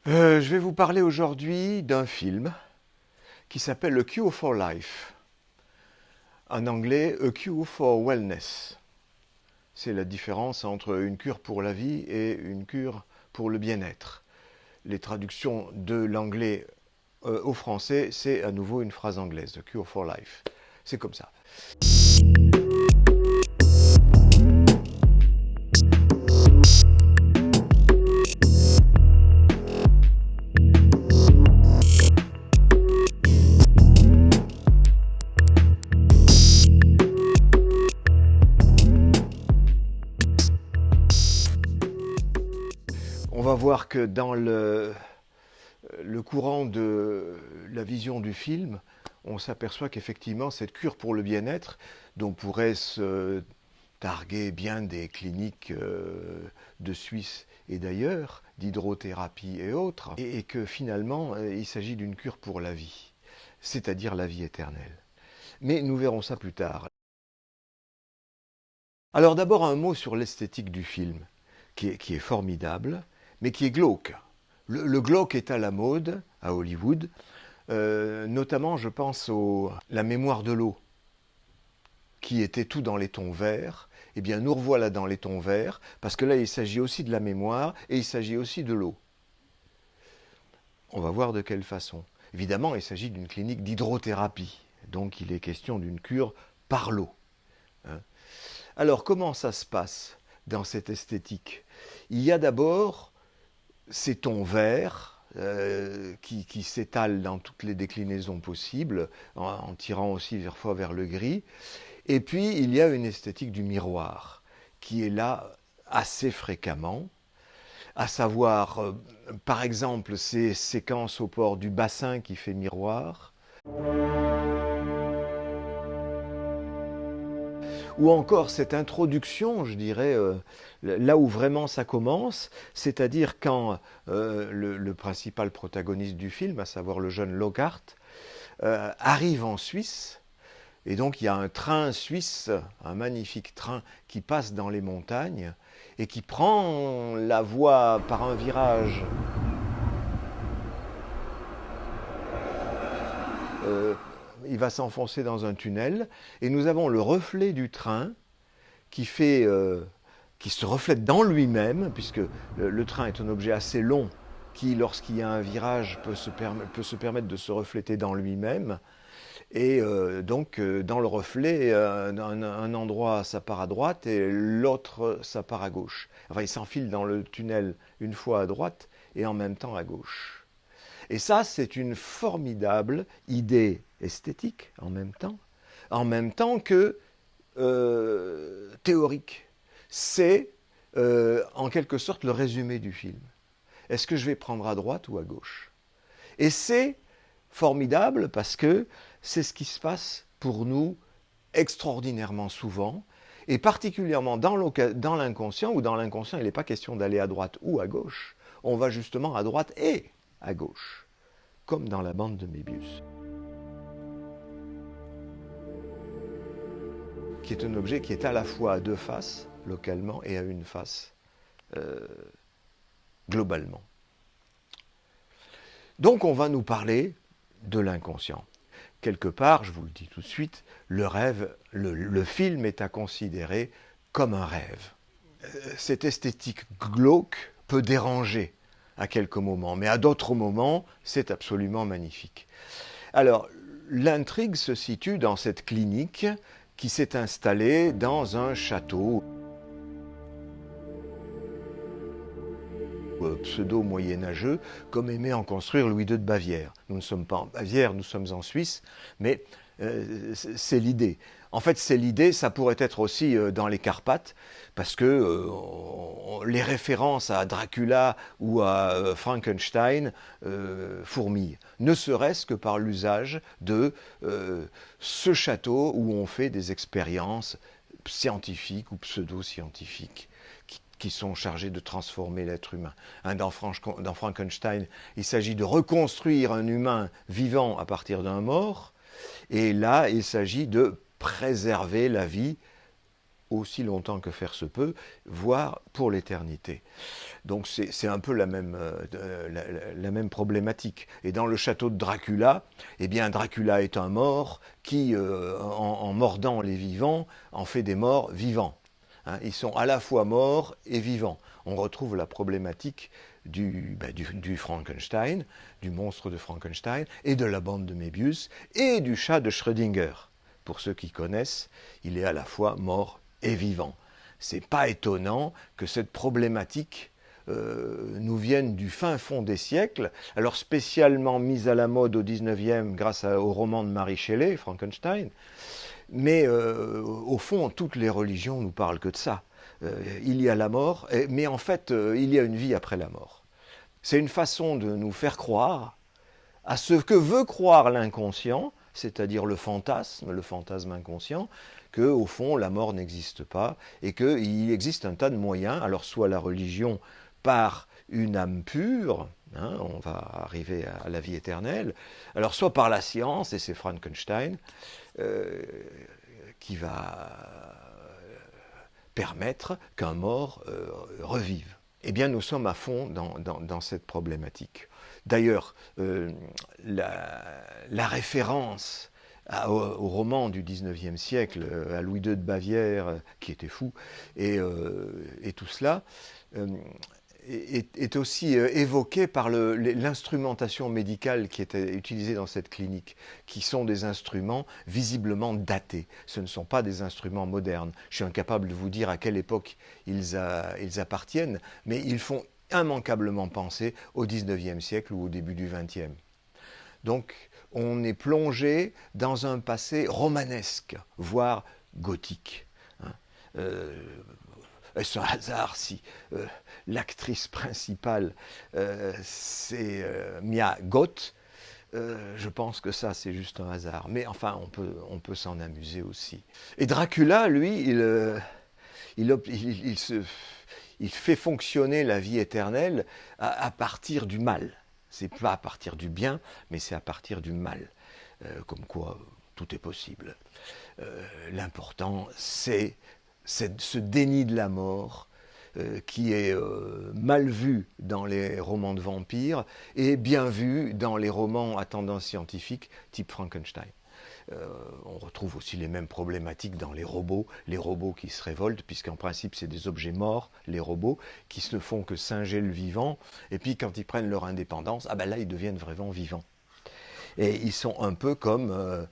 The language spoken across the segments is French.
Je vais vous parler aujourd'hui d'un film qui s'appelle A Cure for Life. En anglais, A Cure for Wellness. C'est la différence entre une cure pour la vie et une cure pour le bien-être. Les traductions de l'anglais au français, c'est à nouveau une phrase anglaise, A Cure for Life. C'est comme ça. On va voir que dans le courant de la vision du film, on s'aperçoit qu'effectivement, cette cure pour le bien-être, dont pourraient se targuer bien des cliniques de Suisse et d'ailleurs, d'hydrothérapie et autres, et que finalement, il s'agit d'une cure pour la vie, c'est-à-dire la vie éternelle. Mais nous verrons ça plus tard. Alors d'abord un mot sur l'esthétique du film, qui est formidable, mais qui est glauque. Le glauque est à la mode à Hollywood, notamment je pense à La mémoire de l'eau, qui était tout dans les tons verts. Eh bien nous revoilà dans les tons verts, parce que là il s'agit aussi de la mémoire et il s'agit aussi de l'eau. On va voir de quelle façon. Évidemment il s'agit d'une clinique d'hydrothérapie, donc il est question d'une cure par l'eau. Hein. Alors comment ça se passe dans cette esthétique? Il y a d'abord ces tons verts qui s'étalent dans toutes les déclinaisons possibles, en tirant aussi parfois vers le gris. Et puis il y a une esthétique du miroir qui est là assez fréquemment, à savoir par exemple ces séquences au port du bassin qui fait miroir, ou encore cette introduction, je dirais, là où vraiment ça commence, c'est-à-dire quand le principal protagoniste du film, à savoir le jeune Lockhart, arrive en Suisse, et donc il y a un train suisse, un magnifique train qui passe dans les montagnes, et qui prend la voie par un virage il va s'enfoncer dans un tunnel, et nous avons le reflet du train qui se reflète dans lui-même, puisque le train est un objet assez long qui, lorsqu'il y a un virage, peut se permettre de se refléter dans lui-même. Et donc, dans le reflet, un endroit, ça part à droite et l'autre, ça part à gauche. Enfin, il s'enfile dans le tunnel une fois à droite et en même temps à gauche. Et ça, c'est une formidable idée esthétique en même temps que théorique. C'est en quelque sorte le résumé du film. Est-ce que je vais prendre à droite ou à gauche? Et c'est formidable parce que c'est ce qui se passe pour nous extraordinairement souvent, et particulièrement dans l'inconscient, où dans l'inconscient il n'est pas question d'aller à droite ou à gauche, on va justement à droite et à gauche, comme dans la bande de Mébius, qui est un objet qui est à la fois à deux faces, localement, et à une face, globalement. Donc on va nous parler de l'inconscient. Quelque part, je vous le dis tout de suite, le film est à considérer comme un rêve. Cette esthétique glauque peut déranger à quelques moments, mais à d'autres moments, c'est absolument magnifique. Alors, l'intrigue se situe dans cette clinique qui s'est installée dans un château pseudo-moyenâgeux, comme aimait en construire Louis II de Bavière. Nous ne sommes pas en Bavière, nous sommes en Suisse, mais c'est l'idée. En fait, c'est l'idée, ça pourrait être aussi dans les Carpates, parce que les références à Dracula ou à Frankenstein fourmillent, ne serait-ce que par l'usage de ce château où on fait des expériences scientifiques ou pseudo-scientifiques qui sont chargés de transformer l'être humain. Dans Frankenstein, il s'agit de reconstruire un humain vivant à partir d'un mort, et là, il s'agit de préserver la vie aussi longtemps que faire se peut, voire pour l'éternité. Donc c'est un peu la même problématique. Et dans le château de Dracula, eh bien Dracula est un mort qui, en mordant les vivants, en fait des morts vivants. Hein, ils sont à la fois morts et vivants. On retrouve la problématique du Frankenstein, du monstre de Frankenstein, et de la bande de Mébius, et du chat de Schrödinger. Pour ceux qui connaissent, il est à la fois mort et vivant. C'est pas étonnant que cette problématique nous vienne du fin fond des siècles, alors spécialement mise à la mode au 19e grâce au roman de Mary Shelley, Frankenstein, mais au fond, toutes les religions nous parlent que de ça. Il y a la mort, mais en fait, il y a une vie après la mort. C'est une façon de nous faire croire à ce que veut croire l'inconscient, c'est-à-dire le fantasme inconscient, que au fond la mort n'existe pas et qu'il existe un tas de moyens. Alors soit la religion par une âme pure, hein, on va arriver à la vie éternelle, alors soit par la science, et c'est Frankenstein qui va permettre qu'un mort revive. Eh bien, nous sommes à fond dans cette problématique. D'ailleurs, la référence au roman du 19e siècle, à Louis II de Bavière, qui était fou, et tout cela, est aussi évoqué par l'instrumentation médicale qui était utilisée dans cette clinique, qui sont des instruments visiblement datés. Ce ne sont pas des instruments modernes. Je suis incapable de vous dire à quelle époque ils appartiennent, mais ils font immanquablement penser au 19e siècle ou au début du 20e. Donc, on est plongé dans un passé romanesque, voire gothique. Est-ce un hasard si l'actrice principale c'est Mia Goth? Je pense que ça c'est juste un hasard. Mais enfin, on peut s'en amuser aussi. Et Dracula, lui, il fait fonctionner la vie éternelle à partir du mal. C'est pas à partir du bien, mais c'est à partir du mal. Comme quoi, tout est possible. L'important, c'est ce déni de la mort qui est mal vu dans les romans de vampires et bien vu dans les romans à tendance scientifique type Frankenstein. On retrouve aussi les mêmes problématiques dans les robots qui se révoltent, puisqu'en principe c'est des objets morts, les robots, qui ne font que singer le vivant, et puis quand ils prennent leur indépendance, ah ben là ils deviennent vraiment vivants. Et ils sont un peu comme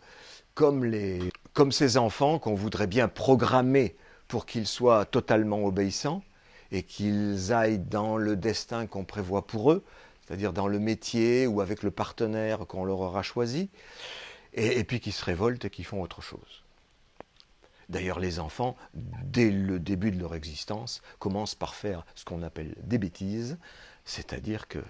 ces enfants qu'on voudrait bien programmer pour qu'ils soient totalement obéissants et qu'ils aillent dans le destin qu'on prévoit pour eux, c'est-à-dire dans le métier ou avec le partenaire qu'on leur aura choisi, et puis qu'ils se révoltent et qu'ils font autre chose. D'ailleurs, les enfants, dès le début de leur existence, commencent par faire ce qu'on appelle des bêtises, c'est-à-dire que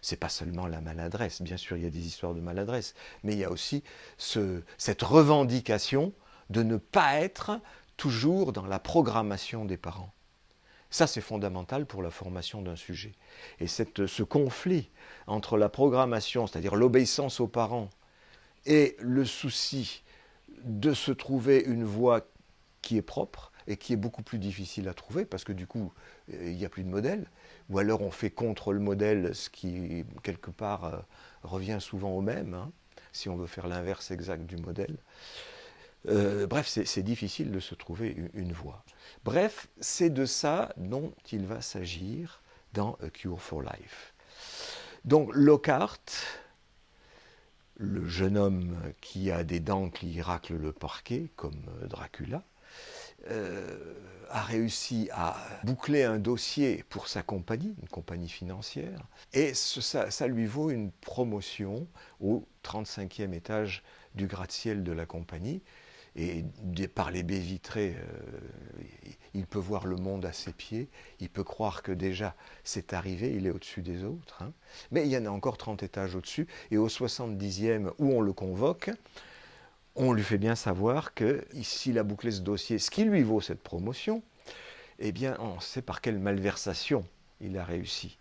c'est pas seulement la maladresse, bien sûr il y a des histoires de maladresse, mais il y a aussi cette revendication de ne pas être toujours dans la programmation des parents. Ça, c'est fondamental pour la formation d'un sujet. Et ce conflit entre la programmation, c'est-à-dire l'obéissance aux parents, et le souci de se trouver une voie qui est propre et qui est beaucoup plus difficile à trouver, parce que du coup, il n'y a plus de modèle, ou alors on fait contre le modèle, ce qui, quelque part, revient souvent au même, hein, si on veut faire l'inverse exact du modèle. Bref, c'est difficile de se trouver une voie. Bref, c'est de ça dont il va s'agir dans A Cure for Life. Donc Lockhart, le jeune homme qui a des dents qui raclent le parquet, comme Dracula, a réussi à boucler un dossier pour sa compagnie, une compagnie financière, et ça lui vaut une promotion au 35e étage du gratte-ciel de la compagnie. Et par les baies vitrées, il peut voir le monde à ses pieds, il peut croire que déjà c'est arrivé, il est au-dessus des autres. Hein. Mais il y en a encore 30 étages au-dessus, et au 70e où on le convoque, on lui fait bien savoir que s'il a bouclé ce dossier, ce qui lui vaut cette promotion, eh bien on sait par quelle malversation il a réussi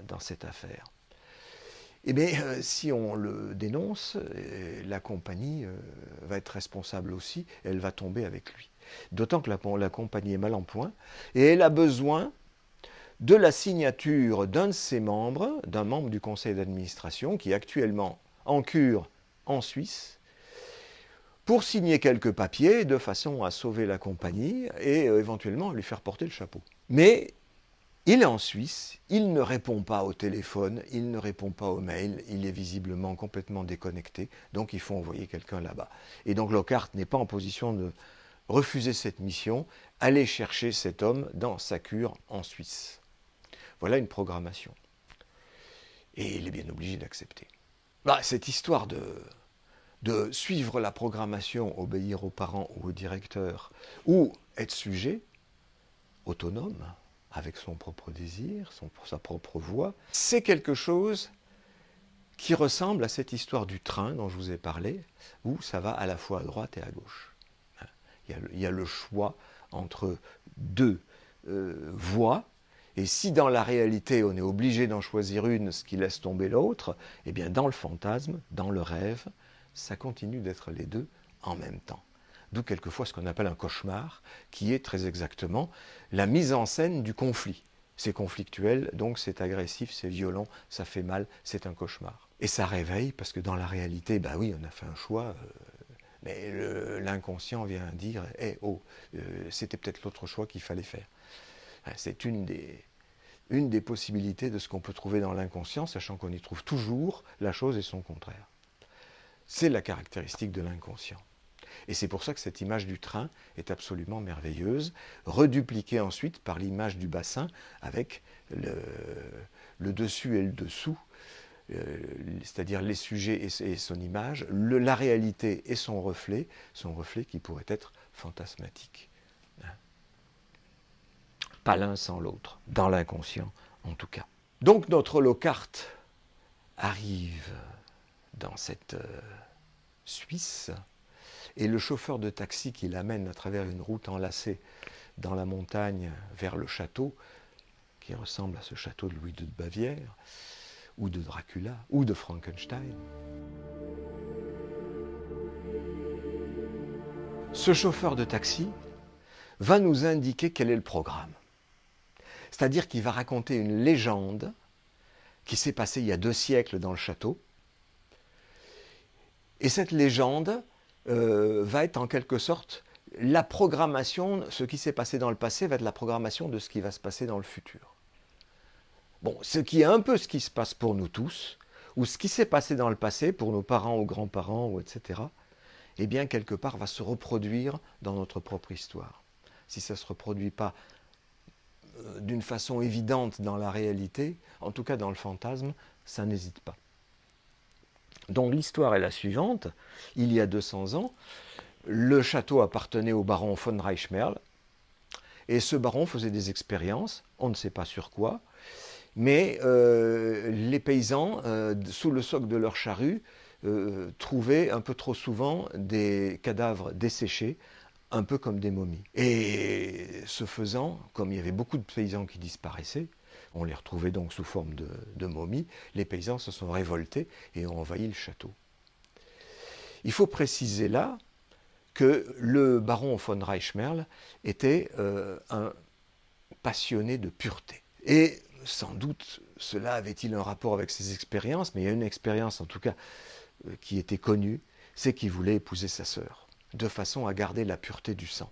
dans cette affaire. Eh bien, si on le dénonce, la compagnie va être responsable aussi, elle va tomber avec lui. D'autant que la compagnie est mal en point, et elle a besoin de la signature d'un de ses membres, d'un membre du conseil d'administration, qui est actuellement en cure en Suisse, pour signer quelques papiers de façon à sauver la compagnie et éventuellement lui faire porter le chapeau. Mais il est en Suisse, il ne répond pas au téléphone, il ne répond pas aux mails, il est visiblement complètement déconnecté, donc il faut envoyer quelqu'un là-bas. Et donc Lockhart n'est pas en position de refuser cette mission, aller chercher cet homme dans sa cure en Suisse. Voilà une programmation. Et il est bien obligé d'accepter. Cette histoire de suivre la programmation, obéir aux parents ou au directeur, ou être sujet, autonome, avec son propre désir, sa propre voix, c'est quelque chose qui ressemble à cette histoire du train dont je vous ai parlé, où ça va à la fois à droite et à gauche. Il y a le choix entre deux voies, et si dans la réalité on est obligé d'en choisir une, ce qui laisse tomber l'autre, eh bien dans le fantasme, dans le rêve, ça continue d'être les deux en même temps. D'où quelquefois ce qu'on appelle un cauchemar, qui est très exactement la mise en scène du conflit. C'est conflictuel, donc c'est agressif, c'est violent, ça fait mal, c'est un cauchemar. Et ça réveille, parce que dans la réalité, ben oui, on a fait un choix, mais l'inconscient vient dire « Eh oh, c'était peut-être l'autre choix qu'il fallait faire ». C'est une des possibilités de ce qu'on peut trouver dans l'inconscient, sachant qu'on y trouve toujours la chose et son contraire. C'est la caractéristique de l'inconscient. Et c'est pour ça que cette image du train est absolument merveilleuse, redupliquée ensuite par l'image du bassin avec le dessus et le dessous, c'est-à-dire les sujets et son image, la réalité et son reflet qui pourrait être fantasmatique. Pas l'un sans l'autre, dans l'inconscient en tout cas. Donc notre Lockhart arrive dans cette Suisse, et le chauffeur de taxi qui l'amène à travers une route enlacée dans la montagne vers le château, qui ressemble à ce château de Louis II de Bavière, ou de Dracula, ou de Frankenstein. Ce chauffeur de taxi va nous indiquer quel est le programme. C'est-à-dire qu'il va raconter une légende qui s'est passée il y a 2 siècles dans le château. Et cette légende va être en quelque sorte la programmation, ce qui s'est passé dans le passé va être la programmation de ce qui va se passer dans le futur. Bon, ce qui est un peu ce qui se passe pour nous tous, ou ce qui s'est passé dans le passé pour nos parents ou grands-parents, ou etc., eh bien, quelque part, va se reproduire dans notre propre histoire. Si ça ne se reproduit pas d'une façon évidente dans la réalité, en tout cas dans le fantasme, ça n'hésite pas. Donc l'histoire est la suivante. Il y a 200 ans, le château appartenait au baron von Reichmerl, et ce baron faisait des expériences, on ne sait pas sur quoi, mais les paysans, sous le soc de leur charrue, trouvaient un peu trop souvent des cadavres desséchés, un peu comme des momies. Et ce faisant, comme il y avait beaucoup de paysans qui disparaissaient, on les retrouvait donc sous forme de momies, les paysans se sont révoltés et ont envahi le château. Il faut préciser là que le baron von Reichmerl était un passionné de pureté. Et sans doute, cela avait-il un rapport avec ses expériences, mais il y a une expérience en tout cas qui était connue, c'est qu'il voulait épouser sa sœur, de façon à garder la pureté du sang.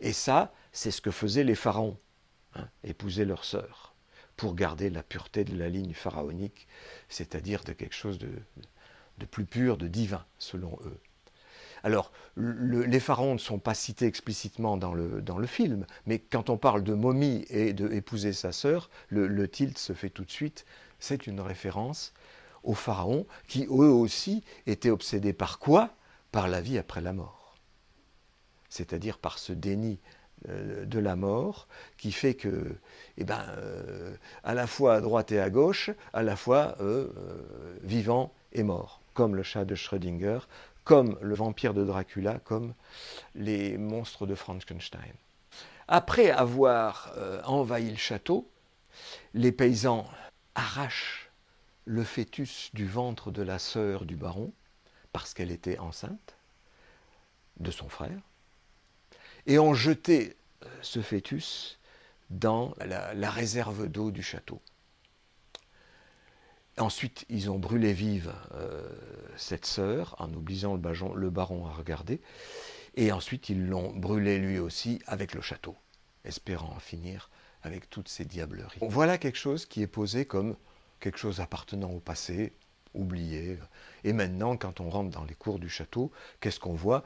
Et ça, c'est ce que faisaient les pharaons, épouser leur sœur, pour garder la pureté de la ligne pharaonique, c'est-à-dire de quelque chose de plus pur, de divin, selon eux. Alors, les pharaons ne sont pas cités explicitement dans le film, mais quand on parle de momie et d'épouser sa sœur, le tilt se fait tout de suite. C'est une référence aux pharaons qui, eux aussi, étaient obsédés par quoi? Par la vie après la mort. C'est-à-dire par ce déni de la mort qui fait que, à la fois à droite et à gauche, à la fois vivant et mort, comme le chat de Schrödinger, comme le vampire de Dracula, comme les monstres de Frankenstein. Après avoir envahi le château, les paysans arrachent le fœtus du ventre de la sœur du baron, parce qu'elle était enceinte, de son frère. et ont jeté ce fœtus dans la réserve d'eau du château. Ensuite, ils ont brûlé vive cette sœur, en obligeant le baron à regarder, et ensuite ils l'ont brûlé lui aussi avec le château, espérant en finir avec toutes ces diableries. Voilà quelque chose qui est posé comme quelque chose appartenant au passé, oublié. Et maintenant, quand on rentre dans les cours du château, qu'est-ce qu'on voit?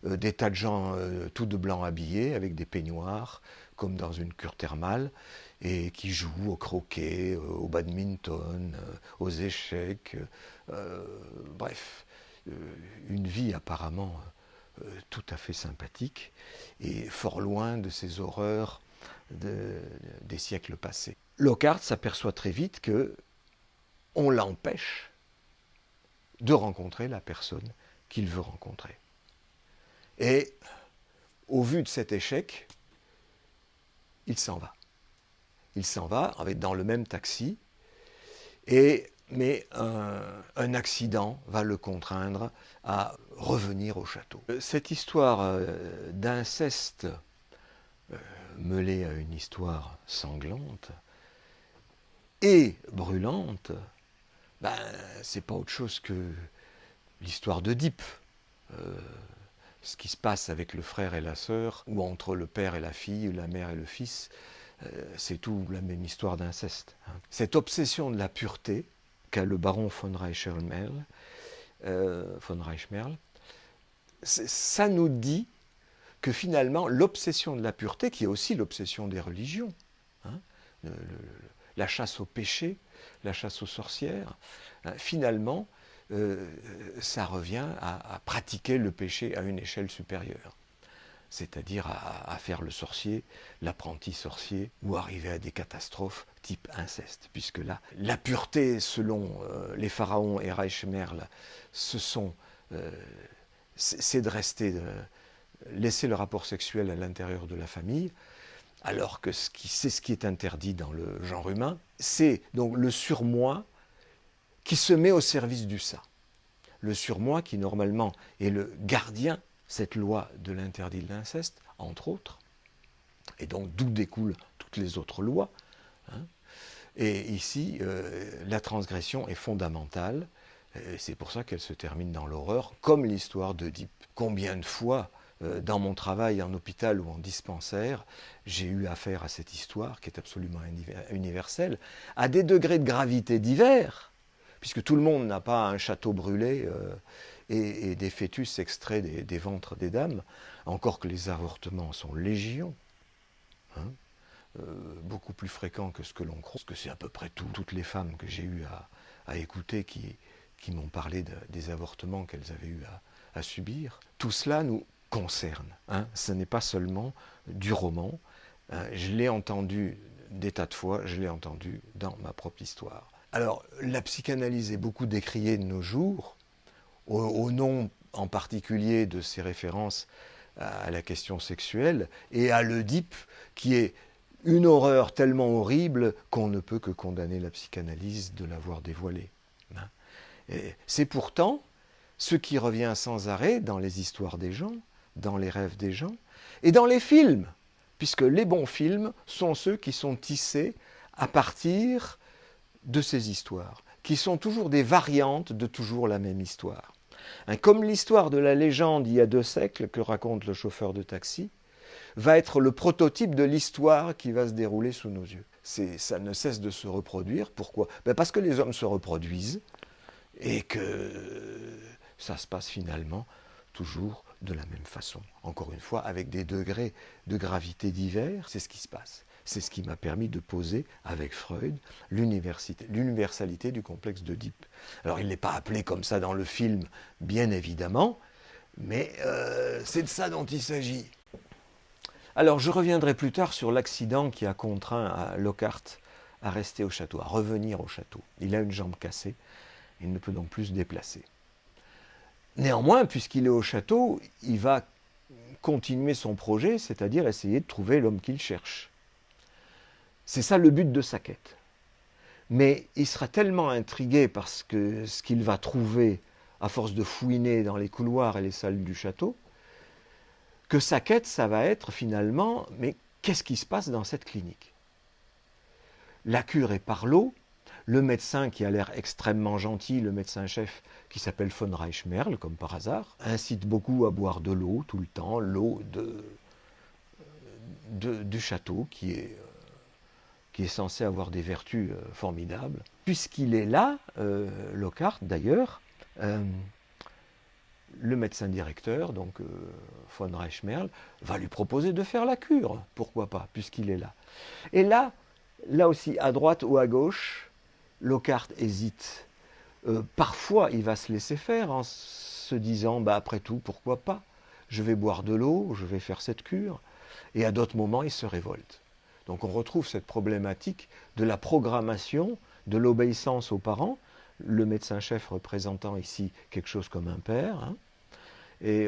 Des tas de gens tout de blanc habillés, avec des peignoirs, comme dans une cure thermale, et qui jouent au croquet, au badminton, aux échecs, bref, une vie apparemment tout à fait sympathique, et fort loin de ces horreurs des siècles passés. Lockhart s'aperçoit très vite que on l'empêche de rencontrer la personne qu'il veut rencontrer. Et au vu de cet échec, il s'en va. Il s'en va dans le même taxi, mais un accident va le contraindre à revenir au château. Cette histoire d'inceste mêlée à une histoire sanglante et brûlante, c'est pas autre chose que l'histoire d'Oedipe. Ce qui se passe avec le frère et la sœur, ou entre le père et la fille, la mère et le fils, c'est tout la même histoire d'inceste. Cette obsession de la pureté qu'a le baron von Reichmerl, ça nous dit que finalement l'obsession de la pureté, qui est aussi l'obsession des religions, la chasse au péché, la chasse aux sorcières, finalement, ça revient à pratiquer le péché à une échelle supérieure. C'est-à-dire à faire le sorcier, l'apprenti sorcier, ou arriver à des catastrophes type inceste. Puisque là, la pureté, selon les pharaons et Reichmerl, c'est de laisser le rapport sexuel à l'intérieur de la famille, alors que c'est ce qui est interdit dans le genre humain. C'est donc le surmoi qui se met au service du ça. Le surmoi qui, normalement, est le gardien, cette loi de l'interdit de l'inceste, entre autres, et donc d'où découlent toutes les autres lois. Et ici, la transgression est fondamentale, et c'est pour ça qu'elle se termine dans l'horreur, comme l'histoire d'Oedipe. Combien de fois, dans mon travail en hôpital ou en dispensaire, j'ai eu affaire à cette histoire, qui est absolument universelle, à des degrés de gravité divers, puisque tout le monde n'a pas un château brûlé et des fœtus extraits des ventres des dames, encore que les avortements sont légion, beaucoup plus fréquents que ce que l'on croit, parce que c'est à peu près toutes les femmes que j'ai eu à écouter qui m'ont parlé des avortements qu'elles avaient eu à subir. Tout cela nous concerne, ce n'est pas seulement du roman, je l'ai entendu des tas de fois, je l'ai entendu dans ma propre histoire. Alors, la psychanalyse est beaucoup décriée de nos jours, au nom en particulier de ses références à la question sexuelle, et à l'Oedipe, qui est une horreur tellement horrible qu'on ne peut que condamner la psychanalyse de l'avoir dévoilée. C'est pourtant ce qui revient sans arrêt dans les histoires des gens, dans les rêves des gens, et dans les films, puisque les bons films sont ceux qui sont tissés à partir de ces histoires, qui sont toujours des variantes de toujours la même histoire. Comme l'histoire de la légende il y a 2 siècles que raconte le chauffeur de taxi, va être le prototype de l'histoire qui va se dérouler sous nos yeux. Ça ne cesse de se reproduire. Pourquoi ? Parce que les hommes se reproduisent et que ça se passe finalement toujours de la même façon. Encore une fois, avec des degrés de gravité divers, c'est ce qui se passe. C'est ce qui m'a permis de poser avec Freud l'universalité du complexe d'Oedipe. Alors il n'est pas appelé comme ça dans le film, bien évidemment, mais c'est de ça dont il s'agit. Alors je reviendrai plus tard sur l'accident qui a contraint Lockhart à rester au château, à revenir au château. Il a une jambe cassée, il ne peut donc plus se déplacer. Néanmoins, puisqu'il est au château, il va continuer son projet, c'est-à-dire essayer de trouver l'homme qu'il cherche. C'est ça le but de sa quête. Mais il sera tellement intrigué par ce qu'il va trouver à force de fouiner dans les couloirs et les salles du château, que sa quête, ça va être finalement, mais qu'est-ce qui se passe dans cette clinique? La cure est par l'eau. Le médecin qui a l'air extrêmement gentil, le médecin-chef qui s'appelle von Reichmerl, comme par hasard, incite beaucoup à boire de l'eau tout le temps, l'eau du château qui est censé avoir des vertus formidables. Puisqu'il est là, Lockhart d'ailleurs, le médecin directeur, donc von Reichmerl, va lui proposer de faire la cure, pourquoi pas, puisqu'il est là. Et là aussi, à droite ou à gauche, Lockhart hésite. Parfois, il va se laisser faire en se disant, après tout, pourquoi pas? Je vais boire de l'eau, je vais faire cette cure. Et à d'autres moments, il se révolte. Donc on retrouve cette problématique de la programmation, de l'obéissance aux parents, le médecin-chef représentant ici quelque chose comme un père, hein, et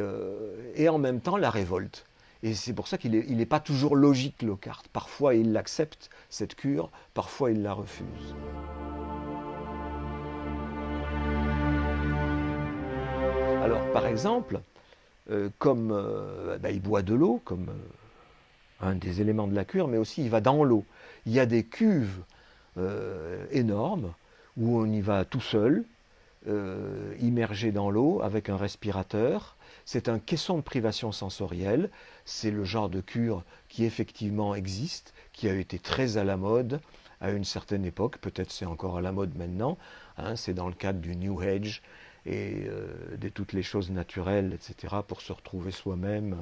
en même temps la révolte. Et c'est pour ça qu'il n'est pas toujours logique, Lockhart. Parfois il accepte cette cure, parfois il la refuse. Alors par exemple, il boit de l'eau, comme un des éléments de la cure, mais aussi il va dans l'eau. Il y a des cuves énormes où on y va tout seul, immergé dans l'eau avec un respirateur. C'est un caisson de privation sensorielle. C'est le genre de cure qui effectivement existe, qui a été très à la mode à une certaine époque. Peut-être c'est encore à la mode maintenant. Hein, c'est dans le cadre du New Age et de toutes les choses naturelles, etc., pour se retrouver soi-même.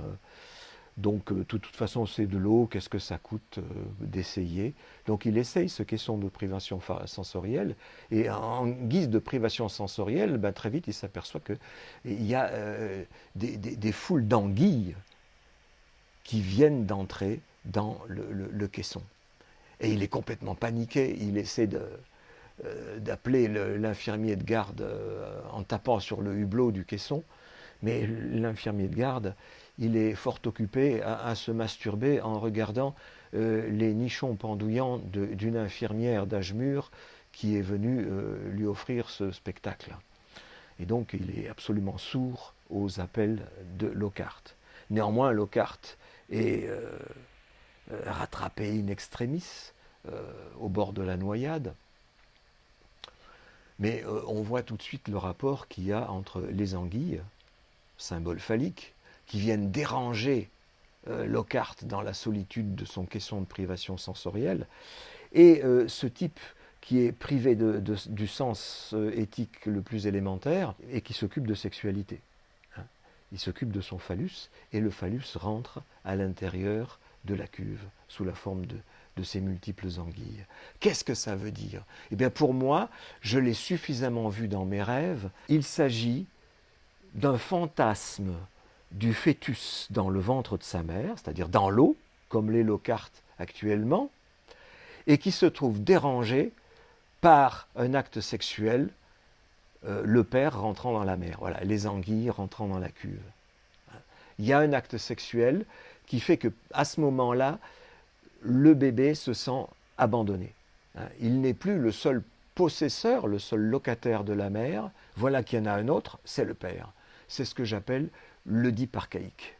Donc, de toute façon, c'est de l'eau, qu'est-ce que ça coûte d'essayer? Donc, il essaye ce caisson de privation sensorielle, et en guise de privation sensorielle, très vite, il s'aperçoit qu'il y a des foules d'anguilles qui viennent d'entrer dans le caisson. Et il est complètement paniqué, il essaie d'appeler l'infirmier de garde en tapant sur le hublot du caisson, mais l'infirmier de garde, il est fort occupé à se masturber en regardant les nichons pendouillants d'une infirmière d'âge mûr qui est venue lui offrir ce spectacle. Et donc il est absolument sourd aux appels de Lockhart. Néanmoins, Lockhart est rattrapé in extremis au bord de la noyade. Mais on voit tout de suite le rapport qu'il y a entre les anguilles, symbole phallique, qui viennent déranger Lockhart dans la solitude de son caisson de privation sensorielle, et ce type qui est privé du sens éthique le plus élémentaire et qui s'occupe de sexualité. Hein. Il s'occupe de son phallus, et le phallus rentre à l'intérieur de la cuve sous la forme de ces multiples anguilles. Qu'est-ce que ça veut dire? Eh bien pour moi, je l'ai suffisamment vu dans mes rêves, il s'agit d'un fantasme du fœtus dans le ventre de sa mère, c'est-à-dire dans l'eau, comme l'est Lockhart actuellement, et qui se trouve dérangé par un acte sexuel, le père rentrant dans la mer, voilà, les anguilles rentrant dans la cuve. Il y a un acte sexuel qui fait qu'à ce moment-là, le bébé se sent abandonné. Il n'est plus le seul possesseur, le seul locataire de la mère, voilà qu'il y en a un autre, c'est le père. C'est ce que j'appelle l'Oedipe archaïque.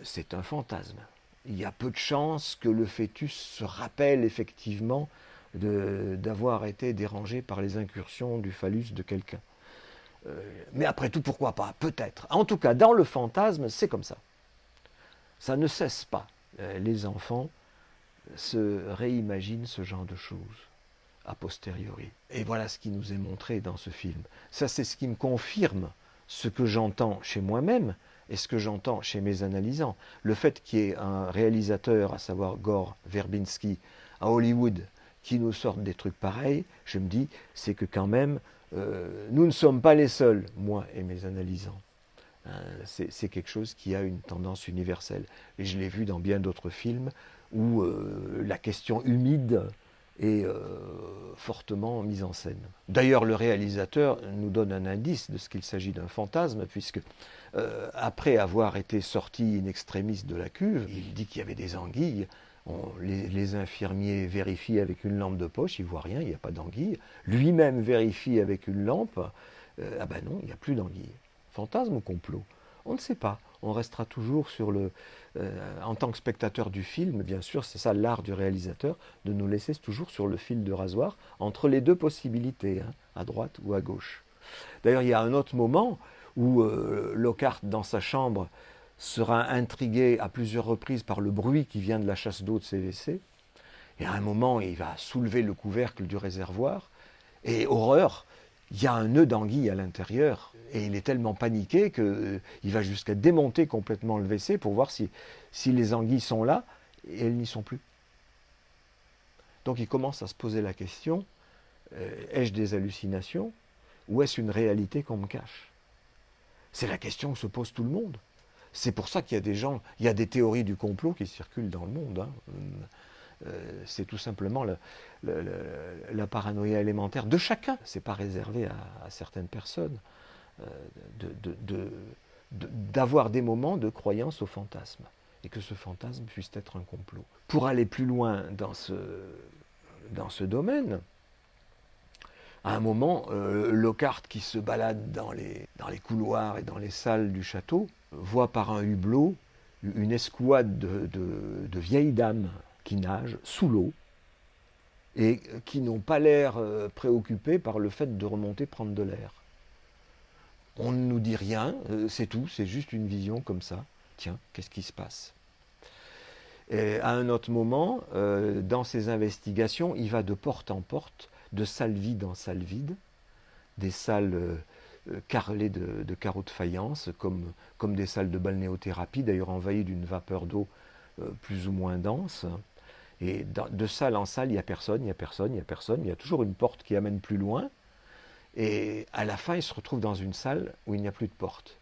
C'est un fantasme. Il y a peu de chances que le fœtus se rappelle effectivement d'avoir été dérangé par les incursions du phallus de quelqu'un. Mais après tout, pourquoi pas? Peut-être. En tout cas, dans le fantasme, c'est comme ça. Ça ne cesse pas. Les enfants se réimaginent ce genre de choses a posteriori. Et voilà ce qui nous est montré dans ce film. Ça, c'est ce qui me confirme ce que j'entends chez moi-même et ce que j'entends chez mes analysants. Le fait qu'il y ait un réalisateur, à savoir Gore Verbinski, à Hollywood, qui nous sorte des trucs pareils, je me dis, c'est que quand même, nous ne sommes pas les seuls, moi et mes analysants. C'est quelque chose qui a une tendance universelle. Et je l'ai vu dans bien d'autres films où la question humide est fortement mise en scène. D'ailleurs, le réalisateur nous donne un indice de ce qu'il s'agit d'un fantasme, puisque après avoir été sorti in extremis de la cuve, il dit qu'il y avait des anguilles. Les infirmiers vérifient avec une lampe de poche, ils ne voient rien, il n'y a pas d'anguilles. Lui-même vérifie avec une lampe, ah ben non, il n'y a plus d'anguilles. Fantasme ou complot? On ne sait pas. on restera toujours sur en tant que spectateur du film, bien sûr, c'est ça l'art du réalisateur, de nous laisser toujours sur le fil de rasoir, entre les deux possibilités, hein, à droite ou à gauche. D'ailleurs, il y a un autre moment où Lockhart, dans sa chambre, sera intrigué à plusieurs reprises par le bruit qui vient de la chasse d'eau de ses WC. Et à un moment, il va soulever le couvercle du réservoir, et horreur, il y a un nœud d'anguille à l'intérieur. Et il est tellement paniqué qu'il va jusqu'à démonter complètement le WC pour voir si les anguilles sont là, et elles n'y sont plus. Donc il commence à se poser la question, ai-je des hallucinations, ou est-ce une réalité qu'on me cache? C'est la question que se pose tout le monde. C'est pour ça qu'il y a des gens, il y a des théories du complot qui circulent dans le monde, hein. C'est tout simplement la paranoïa élémentaire de chacun. C'est pas réservé à certaines personnes d'avoir des moments de croyance au fantasme et que ce fantasme puisse être un complot. Pour aller plus loin dans ce domaine, à un moment, Lockhart, qui se balade dans les couloirs et dans les salles du château, voit par un hublot une escouade de vieilles dames qui nagent sous l'eau et qui n'ont pas l'air préoccupées par le fait de remonter prendre de l'air. On ne nous dit rien, c'est tout, c'est juste une vision comme ça. Tiens, qu'est-ce qui se passe? Et à un autre moment, dans ses investigations, il va de porte en porte, de salle vide en salle vide, des salles carrelées de carreaux de faïence, comme des salles de balnéothérapie, d'ailleurs envahies d'une vapeur d'eau plus ou moins dense. Et de salle en salle, il n'y a personne, il n'y a personne, il n'y a personne, il y a toujours une porte qui amène plus loin. Et à la fin, il se retrouve dans une salle où il n'y a plus de porte.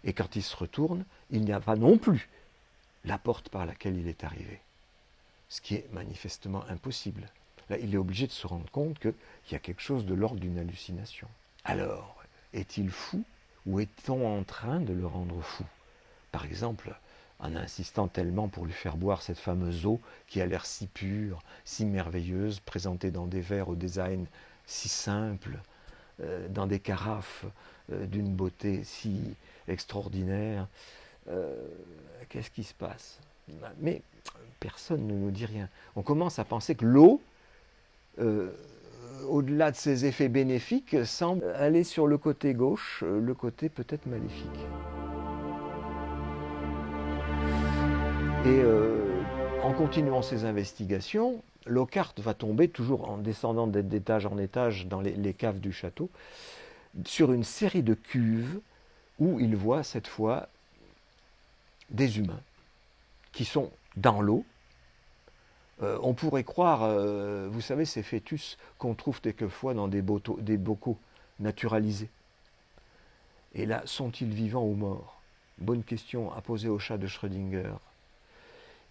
Et quand il se retourne, il n'y a pas non plus la porte par laquelle il est arrivé. Ce qui est manifestement impossible. Là, il est obligé de se rendre compte qu'il y a quelque chose de l'ordre d'une hallucination. Alors, est-il fou ou est-on en train de le rendre fou? Par exemple, en insistant tellement pour lui faire boire cette fameuse eau qui a l'air si pure, si merveilleuse, présentée dans des verres au design si simple, dans des carafes d'une beauté si extraordinaire. Qu'est-ce qui se passe? Mais personne ne nous dit rien. On commence à penser que l'eau, au-delà de ses effets bénéfiques, semble aller sur le côté gauche, le côté peut-être maléfique. Et en continuant ses investigations, Lockhart va tomber, toujours en descendant d'étage en étage dans les caves du château, sur une série de cuves où il voit cette fois des humains qui sont dans l'eau. On pourrait croire, vous savez, ces fœtus qu'on trouve quelquefois dans des bocaux naturalisés. Et là, sont-ils vivants ou morts? Bonne question à poser au chat de Schrödinger.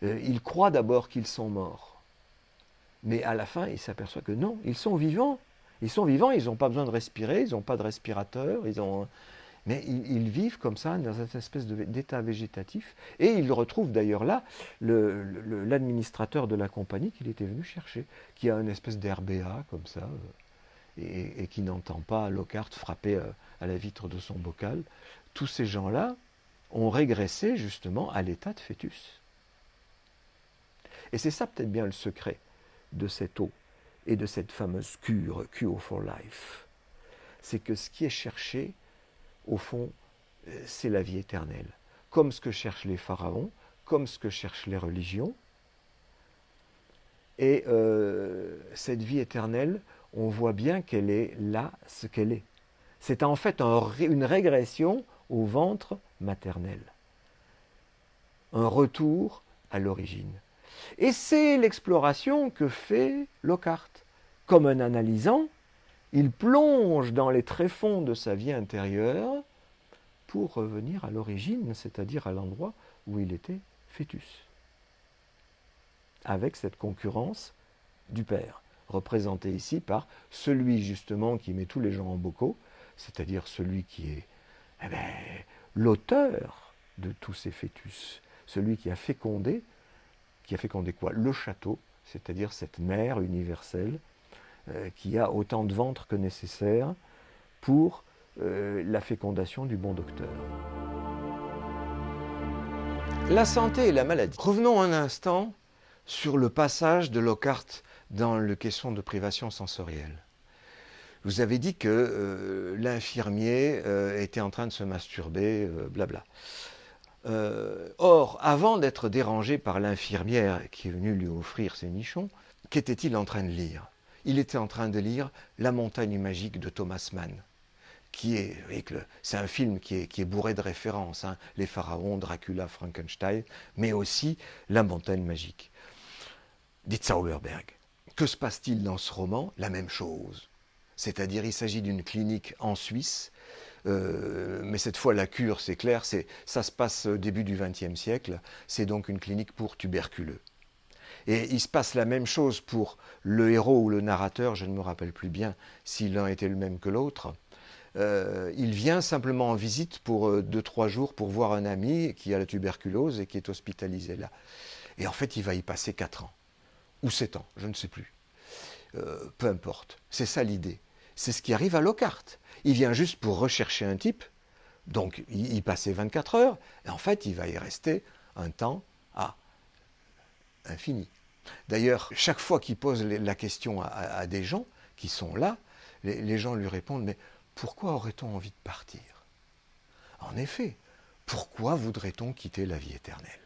Il croit d'abord qu'ils sont morts. Mais à la fin, il s'aperçoit que non, ils sont vivants. Ils sont vivants, ils n'ont pas besoin de respirer, ils n'ont pas de respirateur, mais ils vivent comme ça, dans cette espèce d'état végétatif. Et il retrouve d'ailleurs là l'administrateur de la compagnie qu'il était venu chercher, qui a une espèce d'RBA comme ça, et qui n'entend pas Lockhart frapper à la vitre de son bocal. Tous ces gens-là ont régressé justement à l'état de fœtus. Et c'est ça peut-être bien le secret de cette eau et de cette fameuse cure for life. C'est que ce qui est cherché, au fond, c'est la vie éternelle. Comme ce que cherchent les pharaons, comme ce que cherchent les religions. Et cette vie éternelle, on voit bien qu'elle est là, ce qu'elle est. C'est en fait une régression au ventre maternel. Un retour à l'origine. Et c'est l'exploration que fait Lockhart. Comme un analysant, il plonge dans les tréfonds de sa vie intérieure pour revenir à l'origine, c'est-à-dire à l'endroit où il était fœtus. Avec cette concurrence du père, représentée ici par celui justement qui met tous les gens en bocaux, c'est-à-dire celui qui est l'auteur de tous ces fœtus, celui qui a fécondé quoi? Le château, c'est-à-dire cette mère universelle qui a autant de ventre que nécessaire pour la fécondation du bon docteur. La santé et la maladie. Revenons un instant sur le passage de Lockhart dans le question de privation sensorielle. Vous avez dit que l'infirmier était en train de se masturber, blabla. Or, avant d'être dérangé par l'infirmière qui est venue lui offrir ses nichons, qu'était-il en train de lire? Il était en train de lire La montagne magique de Thomas Mann, c'est un film qui est bourré de références, hein, les pharaons, Dracula, Frankenstein, mais aussi La montagne magique dit Zauberberg. Que se passe-t-il dans ce roman? La même chose. C'est-à-dire, il s'agit d'une clinique en Suisse, mais cette fois la cure, c'est clair, ça se passe au début du XXe siècle, c'est donc une clinique pour tuberculeux. Et il se passe la même chose pour le héros ou le narrateur, je ne me rappelle plus bien si l'un était le même que l'autre. Il vient simplement en visite pour 2-3 jours pour voir un ami qui a la tuberculose et qui est hospitalisé là. Et en fait, il va y passer 4 ans, ou 7 ans, je ne sais plus. Peu importe, c'est ça l'idée. C'est ce qui arrive à Lockhart. Il vient juste pour rechercher un type, donc il y passait 24 heures, et en fait, il va y rester un temps infini. D'ailleurs, chaque fois qu'il pose la question à des gens qui sont là, les gens lui répondent « Mais pourquoi aurait-on envie de partir ?» En effet, pourquoi voudrait-on quitter la vie éternelle?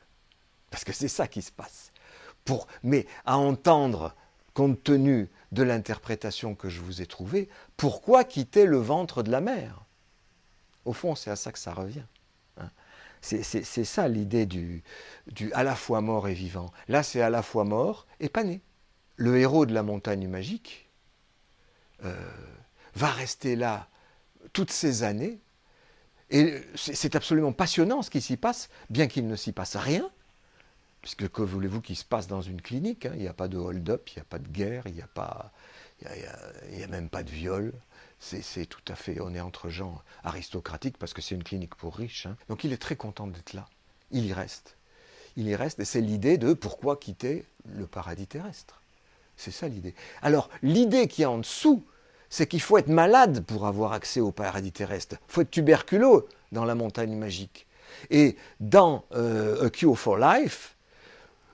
Parce que c'est ça qui se passe. Mais à entendre, compte tenu de l'interprétation que je vous ai trouvée, pourquoi quitter le ventre de la mer? Au fond, c'est à ça que ça revient. Hein. C'est ça l'idée du à la fois mort et vivant. Là, c'est à la fois mort et pas né. Le héros de La montagne magique va rester là toutes ces années, et c'est absolument passionnant ce qui s'y passe, bien qu'il ne s'y passe rien, puisque que voulez-vous qu'il se passe dans une clinique, hein, il n'y a pas de hold-up, il n'y a pas de guerre, il n'y a même pas de viol. C'est tout à fait, on est entre gens aristocratiques parce que c'est une clinique pour riches. Hein. Donc il est très content d'être là. Il y reste. Il y reste et c'est l'idée de pourquoi quitter le paradis terrestre. C'est ça l'idée. Alors l'idée qui est en dessous, c'est qu'il faut être malade pour avoir accès au paradis terrestre. Il faut être tuberculeux dans La montagne magique. Et dans A Cure for Life,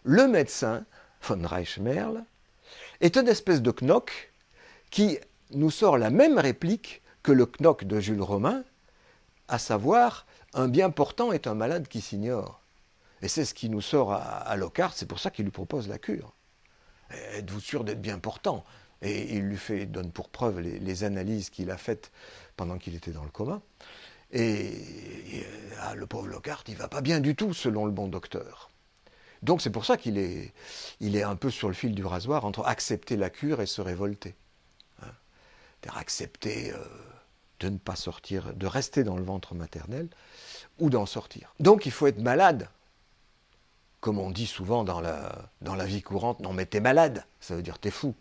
le médecin, von Reichmerle, est une espèce de knock qui nous sort la même réplique que le knock de Jules Romain, à savoir « un bien portant est un malade qui s'ignore ». Et c'est ce qui nous sort à Lockhart, c'est pour ça qu'il lui propose la cure. Êtes-vous sûr d'être bien portant? Et il lui donne pour preuve les analyses qu'il a faites pendant qu'il était dans le coma. Et le pauvre Lockhart, il ne va pas bien du tout, selon le bon docteur. Donc c'est pour ça qu'il est un peu sur le fil du rasoir entre accepter la cure et se révolter. Hein. C'est-à-dire accepter de ne pas sortir, de rester dans le ventre maternel ou d'en sortir. Donc il faut être malade. Comme on dit souvent dans la vie courante, non mais t'es malade, ça veut dire t'es fou.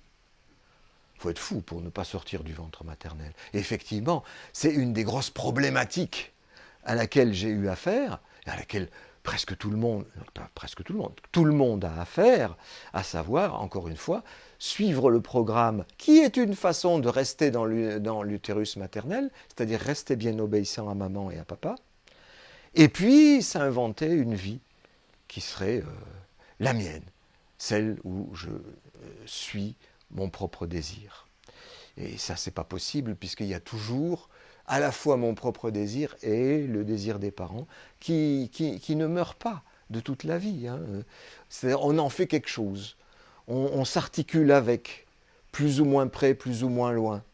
Il faut être fou pour ne pas sortir du ventre maternel. Et effectivement, c'est une des grosses problématiques à laquelle j'ai eu affaire, et à laquelle tout le monde a affaire, à savoir, encore une fois, suivre le programme qui est une façon de rester dans l'utérus maternel, c'est-à-dire rester bien obéissant à maman et à papa, et puis s'inventer une vie qui serait la mienne, celle où je suis mon propre désir. Et ça, c'est pas possible, puisqu'il y a toujours à la fois mon propre désir et le désir des parents qui ne meurt pas de toute la vie. Hein. On en fait quelque chose. On s'articule avec, plus ou moins près, plus ou moins loin.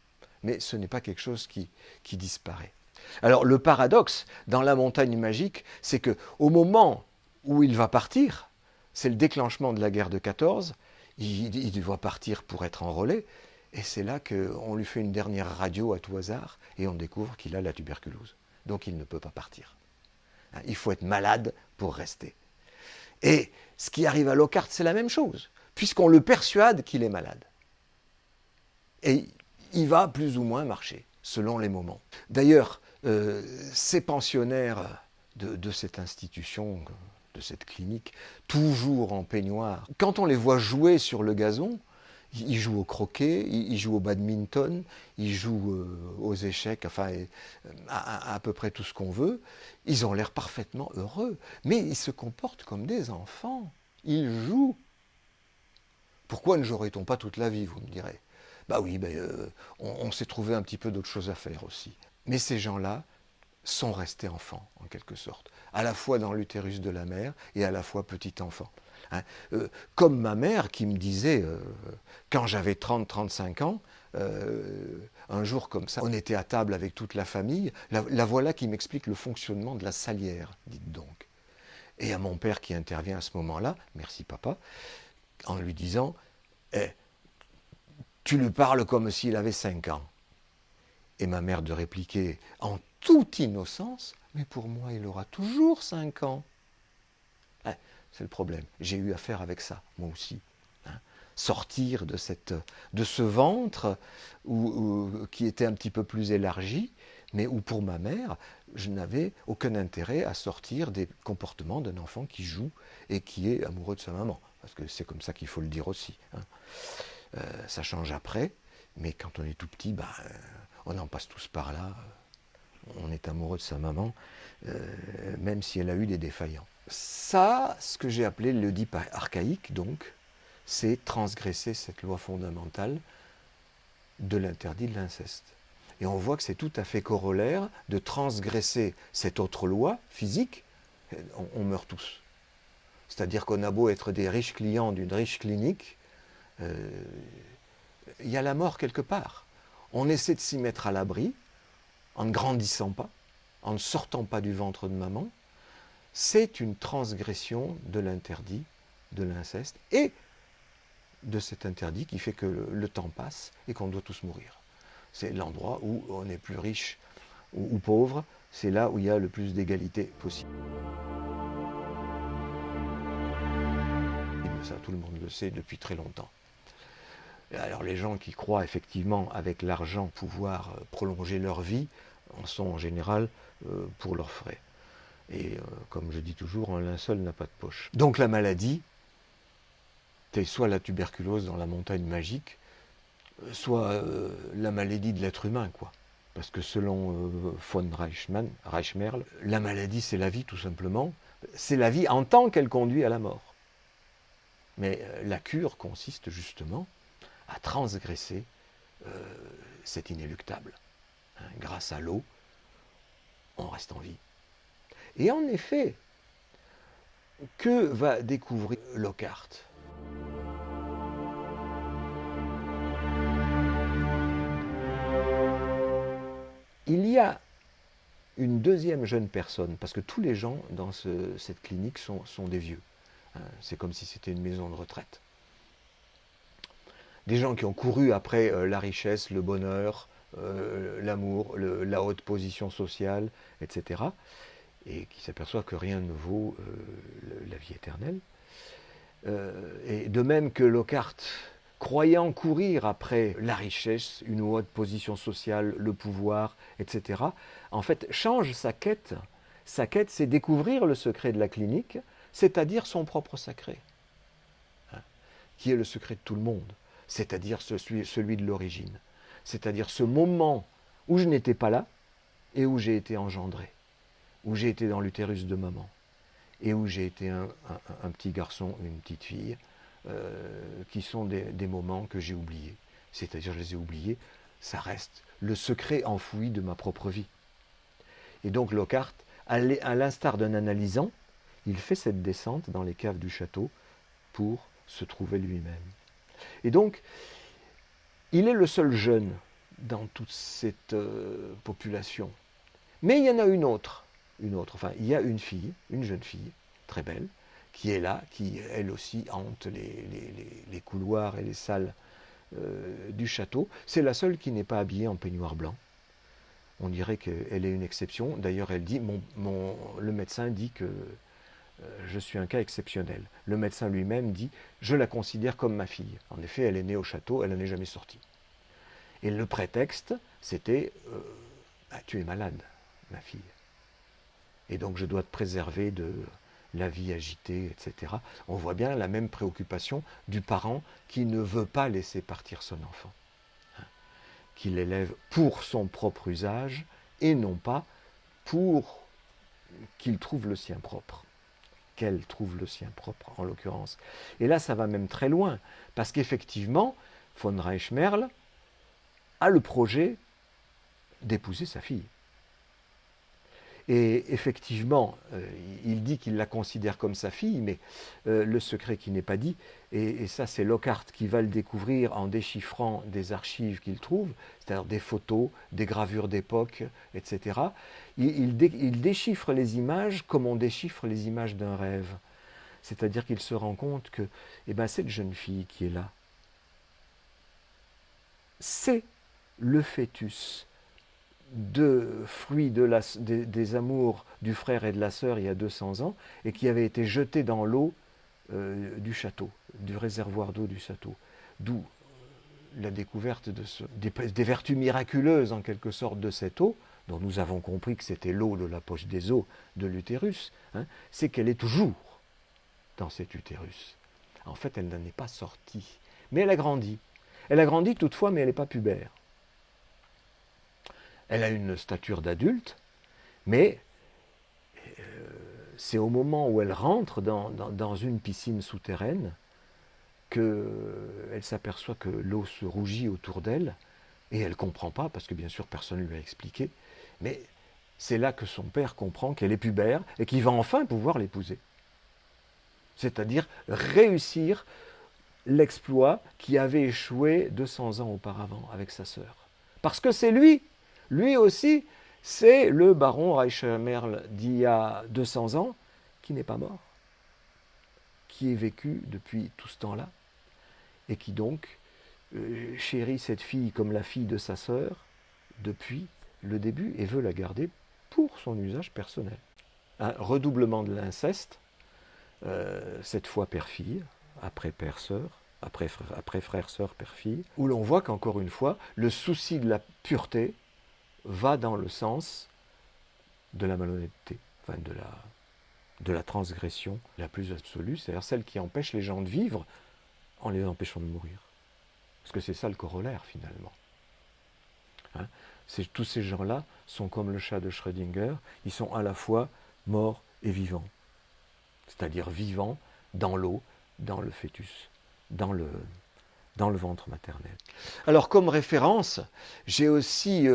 Mais ce n'est pas quelque chose qui disparaît. Alors le paradoxe dans La montagne magique, c'est qu'au moment où il va partir, c'est le déclenchement de la guerre de 14, il doit partir pour être enrôlé, et c'est là qu'on lui fait une dernière radio à tout hasard, et on découvre qu'il a la tuberculose. Donc il ne peut pas partir. Il faut être malade pour rester. Et ce qui arrive à Lockhart, c'est la même chose, puisqu'on le persuade qu'il est malade. Et il va plus ou moins marcher, selon les moments. D'ailleurs, ces pensionnaires de cette institution, de cette clinique, toujours en peignoir, quand on les voit jouer sur le gazon, Ils jouent au croquet, ils jouent au badminton, ils jouent aux échecs, enfin à peu près tout ce qu'on veut. Ils ont l'air parfaitement heureux, mais ils se comportent comme des enfants. Ils jouent. Pourquoi ne jouerait-on pas toute la vie, vous me direz? Bah oui, on s'est trouvé un petit peu d'autres choses à faire aussi. Mais ces gens-là sont restés enfants, en quelque sorte, à la fois dans l'utérus de la mère et à la fois petit enfant. Hein. Comme ma mère qui me disait, quand j'avais 30-35 ans, un jour comme ça, on était à table avec toute la famille, la voilà qui m'explique le fonctionnement de la salière, dites donc. Et à mon père qui intervient à ce moment-là, merci papa, en lui disant, eh, tu lui parles comme s'il avait 5 ans. Et ma mère de répliquer en toute innocence, mais pour moi il aura toujours 5 ans. C'est le problème. J'ai eu affaire avec ça, moi aussi. Hein. Sortir de ce ventre qui était un petit peu plus élargi, mais où pour ma mère, je n'avais aucun intérêt à sortir des comportements d'un enfant qui joue et qui est amoureux de sa maman. Parce que c'est comme ça qu'il faut le dire aussi. Hein. Ça change après, mais quand on est tout petit, on en passe tous par là. On est amoureux de sa maman, même si elle a eu des défaillants. Ça, ce que j'ai appelé l'Oedipe archaïque, donc, c'est transgresser cette loi fondamentale de l'interdit de l'inceste. Et on voit que c'est tout à fait corollaire de transgresser cette autre loi physique, on meurt tous. C'est-à-dire qu'on a beau être des riches clients d'une riche clinique, il y a la mort quelque part. On essaie de s'y mettre à l'abri, en ne grandissant pas, en ne sortant pas du ventre de maman. C'est une transgression de l'interdit, de l'inceste, et de cet interdit qui fait que le temps passe et qu'on doit tous mourir. C'est l'endroit où on est plus riche ou pauvre, c'est là où il y a le plus d'égalité possible. Ça, tout le monde le sait depuis très longtemps. Alors les gens qui croient effectivement avec l'argent pouvoir prolonger leur vie en sont en général pour leurs frais. Et comme je dis toujours, un linceul n'a pas de poche. Donc la maladie, c'est soit la tuberculose dans la montagne magique, soit la maladie de l'être humain, quoi. Parce que selon von Reichmerle, la maladie c'est la vie tout simplement. C'est la vie en tant qu'elle conduit à la mort. Mais la cure consiste justement à transgresser cet inéluctable. Hein, grâce à l'eau, on reste en vie. Et en effet, que va découvrir Lockhart? Il y a une deuxième jeune personne, parce que tous les gens dans cette clinique sont des vieux. Hein, c'est comme si c'était une maison de retraite. Des gens qui ont couru après la richesse, le bonheur, l'amour, la haute position sociale, etc. Et qui s'aperçoivent que rien ne vaut la vie éternelle. Et de même que Lockhart, croyant courir après la richesse, une haute position sociale, le pouvoir, etc., en fait, change sa quête. Sa quête, c'est découvrir le secret de la clinique, c'est-à-dire son propre sacré, hein, qui est le secret de tout le monde, c'est-à-dire celui de l'origine, c'est-à-dire ce moment où je n'étais pas là et où j'ai été engendré, où j'ai été dans l'utérus de maman, et où j'ai été un petit garçon, une petite fille, qui sont des moments que j'ai oubliés. C'est-à-dire, je les ai oubliés, ça reste le secret enfoui de ma propre vie. Et donc Lockhart, à l'instar d'un analysant, il fait cette descente dans les caves du château pour se trouver lui-même. Et donc, il est le seul jeune dans toute cette population. Mais il y en a une autre. Enfin, il y a une fille, une jeune fille, très belle, qui est là, qui elle aussi hante les couloirs et les salles du château. C'est la seule qui n'est pas habillée en peignoir blanc. On dirait qu'elle est une exception. D'ailleurs, elle dit, le médecin dit que je suis un cas exceptionnel. Le médecin lui-même dit, je la considère comme ma fille. En effet, elle est née au château, elle n'en est jamais sortie. Et le prétexte, c'était, tu es malade, ma fille. Et donc je dois te préserver la vie agitée, etc. On voit bien la même préoccupation du parent qui ne veut pas laisser partir son enfant, hein, qui l'élève pour son propre usage et non pas pour qu'il trouve le sien propre, qu'elle trouve le sien propre en l'occurrence. Et là, ça va même très loin, parce qu'effectivement, von Reichmerle a le projet d'épouser sa fille. Et effectivement, il dit qu'il la considère comme sa fille, mais le secret qui n'est pas dit, et ça c'est Lockhart qui va le découvrir en déchiffrant des archives qu'il trouve, c'est-à-dire des photos, des gravures d'époque, etc. Il déchiffre les images comme on déchiffre les images d'un rêve. C'est-à-dire qu'il se rend compte que cette jeune fille qui est là, c'est le fœtus fruit des amours du frère et de la sœur il y a 200 ans, et qui avait été jeté dans l'eau du château, du réservoir d'eau du château. D'où la découverte des vertus miraculeuses, en quelque sorte, de cette eau, dont nous avons compris que c'était l'eau de la poche des os de l'utérus, hein, c'est qu'elle est toujours dans cet utérus. En fait, elle n'en est pas sortie, mais elle a grandi. Elle a grandi toutefois, mais elle n'est pas pubère. Elle a une stature d'adulte, mais c'est au moment où elle rentre dans une piscine souterraine qu'elle s'aperçoit que l'eau se rougit autour d'elle, et elle ne comprend pas, parce que bien sûr personne ne lui a expliqué, mais c'est là que son père comprend qu'elle est pubère et qu'il va enfin pouvoir l'épouser. C'est-à-dire réussir l'exploit qui avait échoué 200 ans auparavant avec sa sœur. Parce que c'est lui aussi, c'est le baron Reichmerle d'il y a 200 ans, qui n'est pas mort, qui est vécu depuis tout ce temps-là, et qui donc chérit cette fille comme la fille de sa sœur depuis le début, et veut la garder pour son usage personnel. Un redoublement de l'inceste, cette fois père-fille, après père-sœur, après frère-sœur, père-fille, où l'on voit qu'encore une fois, le souci de la pureté va dans le sens de la malhonnêteté, enfin de la transgression la plus absolue, c'est-à-dire celle qui empêche les gens de vivre en les empêchant de mourir. Parce que c'est ça le corollaire, finalement. Hein, tous ces gens-là sont comme le chat de Schrödinger, ils sont à la fois morts et vivants. C'est-à-dire vivants dans l'eau, dans le fœtus, dans le ventre maternel. Alors, comme référence, j'ai aussi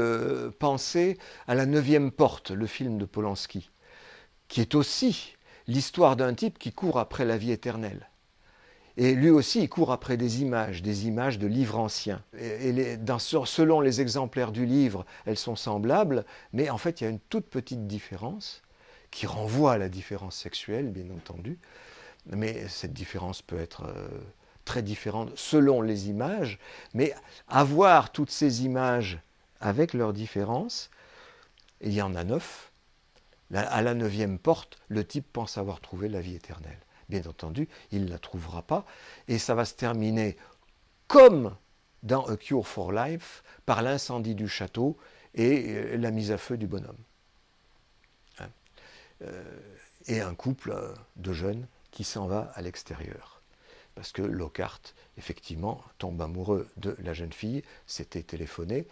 pensé à La 9e porte, le film de Polanski, qui est aussi l'histoire d'un type qui court après la vie éternelle. Et lui aussi, il court après des images de livres anciens. Selon les exemplaires du livre, elles sont semblables, mais en fait, il y a une toute petite différence, qui renvoie à la différence sexuelle, bien entendu, mais cette différence peut être très différente selon les images, mais avoir toutes ces images avec leurs différences, il y en a 9, à la 9e porte, le type pense avoir trouvé la vie éternelle. Bien entendu, il ne la trouvera pas, et ça va se terminer comme dans A Cure for Life, par l'incendie du château et la mise à feu du bonhomme. Et un couple de jeunes qui s'en va à l'extérieur. Parce que Lockhart, effectivement, tombe amoureux de la jeune fille, s'était téléphoné,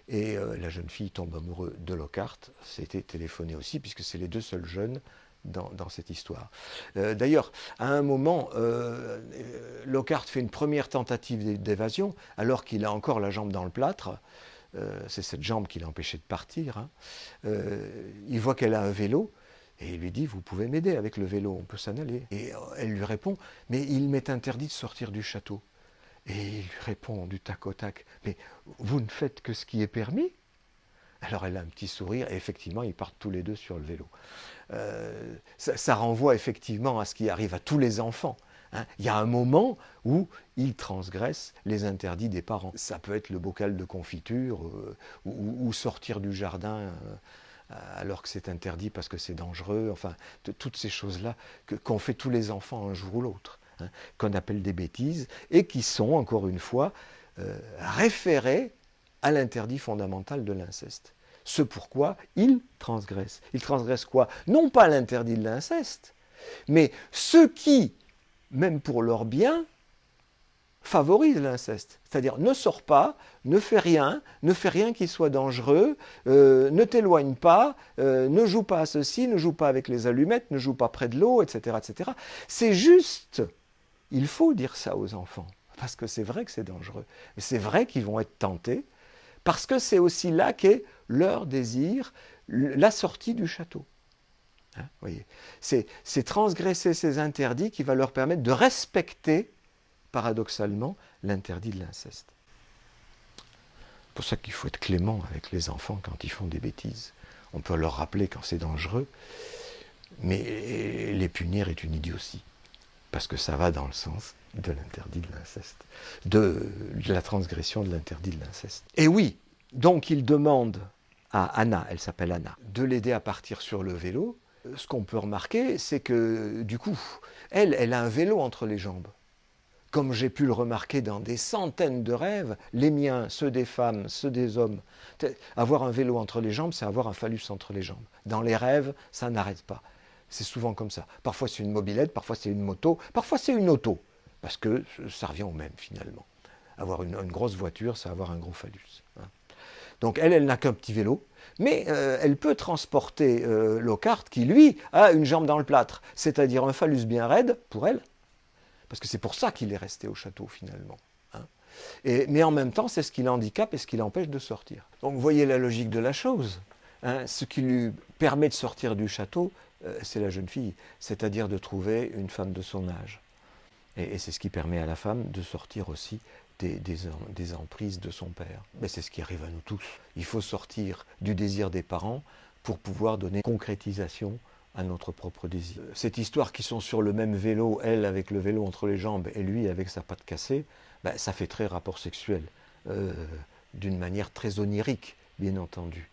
et la jeune fille tombe amoureuse de Lockhart, s'était téléphoné aussi, puisque c'est les deux seuls jeunes dans cette histoire. D'ailleurs, à un moment, Lockhart fait une première tentative d'évasion, alors qu'il a encore la jambe dans le plâtre. C'est cette jambe qui l'a empêché de partir. Hein. Il voit qu'elle a un vélo, et il lui dit, vous pouvez m'aider avec le vélo, on peut s'en aller. Et elle lui répond, mais il m'est interdit de sortir du château. Et il lui répond du tac au tac, mais vous ne faites que ce qui est permis? Alors elle a un petit sourire, et effectivement, ils partent tous les deux sur le vélo. Ça renvoie effectivement à ce qui arrive à tous les enfants. Hein. Il y a un moment où ils transgressent les interdits des parents. Ça peut être le bocal de confiture, ou sortir du jardin alors que c'est interdit parce que c'est dangereux, enfin, toutes ces choses-là qu'ont fait tous les enfants un jour ou l'autre, hein, qu'on appelle des bêtises, et qui sont, encore une fois, référées à l'interdit fondamental de l'inceste. Ce pourquoi ils transgressent. Ils transgressent quoi? Non pas l'interdit de l'inceste, Mais ceux qui, même pour leur bien, favorisent l'inceste. C'est-à-dire, ne sors pas, ne fais rien qui soit dangereux, ne t'éloigne pas, ne joue pas à ceci, ne joue pas avec les allumettes, ne joue pas près de l'eau, etc., etc. C'est juste, il faut dire ça aux enfants, parce que c'est vrai que c'est dangereux. Et c'est vrai qu'ils vont être tentés, parce que c'est aussi là qu'est leur désir, la sortie du château. Hein, voyez, c'est transgresser ces interdits qui va leur permettre de respecter, paradoxalement, l'interdit de l'inceste. C'est pour ça qu'il faut être clément avec les enfants quand ils font des bêtises. On peut leur rappeler quand c'est dangereux, mais les punir est une idiotie, parce que ça va dans le sens de l'interdit de l'inceste, de la transgression de l'interdit de l'inceste. Et oui, donc il demande à Anna, elle s'appelle Anna, de l'aider à partir sur le vélo. Ce qu'on peut remarquer, c'est que du coup, elle a un vélo entre les jambes. Comme j'ai pu le remarquer dans des centaines de rêves, les miens, ceux des femmes, ceux des hommes. Avoir un vélo entre les jambes, c'est avoir un phallus entre les jambes. Dans les rêves, ça n'arrête pas. C'est souvent comme ça. Parfois c'est une mobilette, parfois c'est une moto, parfois c'est une auto. Parce que ça revient au même finalement. Avoir une grosse voiture, c'est avoir un gros phallus. Donc elle n'a qu'un petit vélo, mais elle peut transporter Lockhart qui, lui, a une jambe dans le plâtre, c'est-à-dire un phallus bien raide pour elle, parce que c'est pour ça qu'il est resté au château finalement. Mais en même temps, c'est ce qui l'handicape et ce qui l'empêche de sortir. Donc vous voyez la logique de la chose. Ce qui lui permet de sortir du château, c'est la jeune fille, c'est-à-dire de trouver une femme de son âge. Et c'est ce qui permet à la femme de sortir aussi des emprises de son père. Mais c'est ce qui arrive à nous tous. Il faut sortir du désir des parents pour pouvoir donner concrétisation à notre propre désir. Cette histoire qu'ils sont sur le même vélo, elle avec le vélo entre les jambes et lui avec sa patte cassée, ça fait très rapport sexuel, d'une manière très onirique, bien entendu.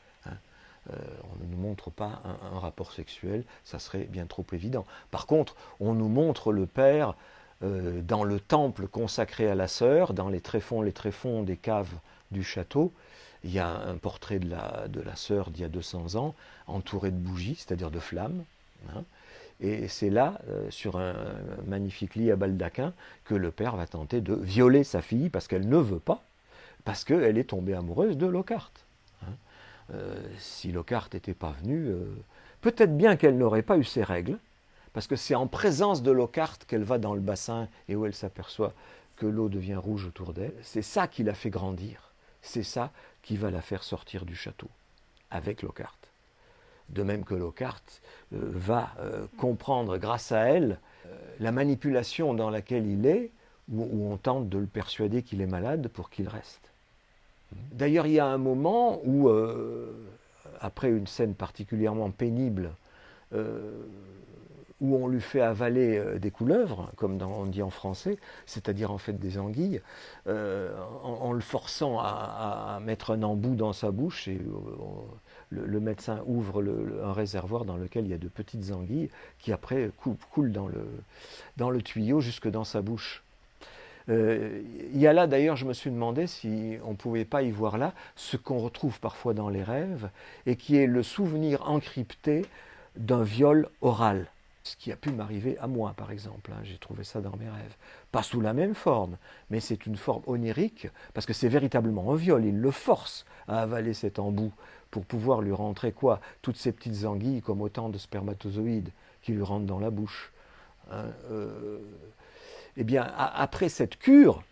On ne nous montre pas un rapport sexuel, ça serait bien trop évident. Par contre, on nous montre le père dans le temple consacré à la sœur, dans les tréfonds des caves du château. Il y a un portrait de la sœur d'il y a 200 ans, entouré de bougies, c'est-à-dire de flammes. Et c'est là, sur un magnifique lit à baldaquin, que le père va tenter de violer sa fille, parce qu'elle ne veut pas, parce qu'elle est tombée amoureuse de Lockhart. Si Lockhart n'était pas venu, peut-être bien qu'elle n'aurait pas eu ses règles, parce que c'est en présence de Lockhart qu'elle va dans le bassin et où elle s'aperçoit que l'eau devient rouge autour d'elle. C'est ça qui la fait grandir. C'est ça qui va la faire sortir du château, avec Lockhart. De même que Lockhart va comprendre, grâce à elle, la manipulation dans laquelle il est, où on tente de le persuader qu'il est malade pour qu'il reste. D'ailleurs, il y a un moment où, après une scène particulièrement pénible, où on lui fait avaler des couleuvres, comme on dit en français, c'est-à-dire en fait des anguilles, en le forçant à mettre un embout dans sa bouche, et le médecin ouvre un réservoir dans lequel il y a de petites anguilles qui après coulent dans le tuyau jusque dans sa bouche. Il y a là d'ailleurs, je me suis demandé si on ne pouvait pas y voir là ce qu'on retrouve parfois dans les rêves, et qui est le souvenir encrypté d'un viol oral. Ce qui a pu m'arriver à moi, par exemple. J'ai trouvé ça dans mes rêves. Pas sous la même forme, mais c'est une forme onirique, parce que c'est véritablement un viol. Il le force à avaler cet embout pour pouvoir lui rentrer quoi? Toutes ces petites anguilles, comme autant de spermatozoïdes qui lui rentrent dans la bouche. Eh bien, après cette cure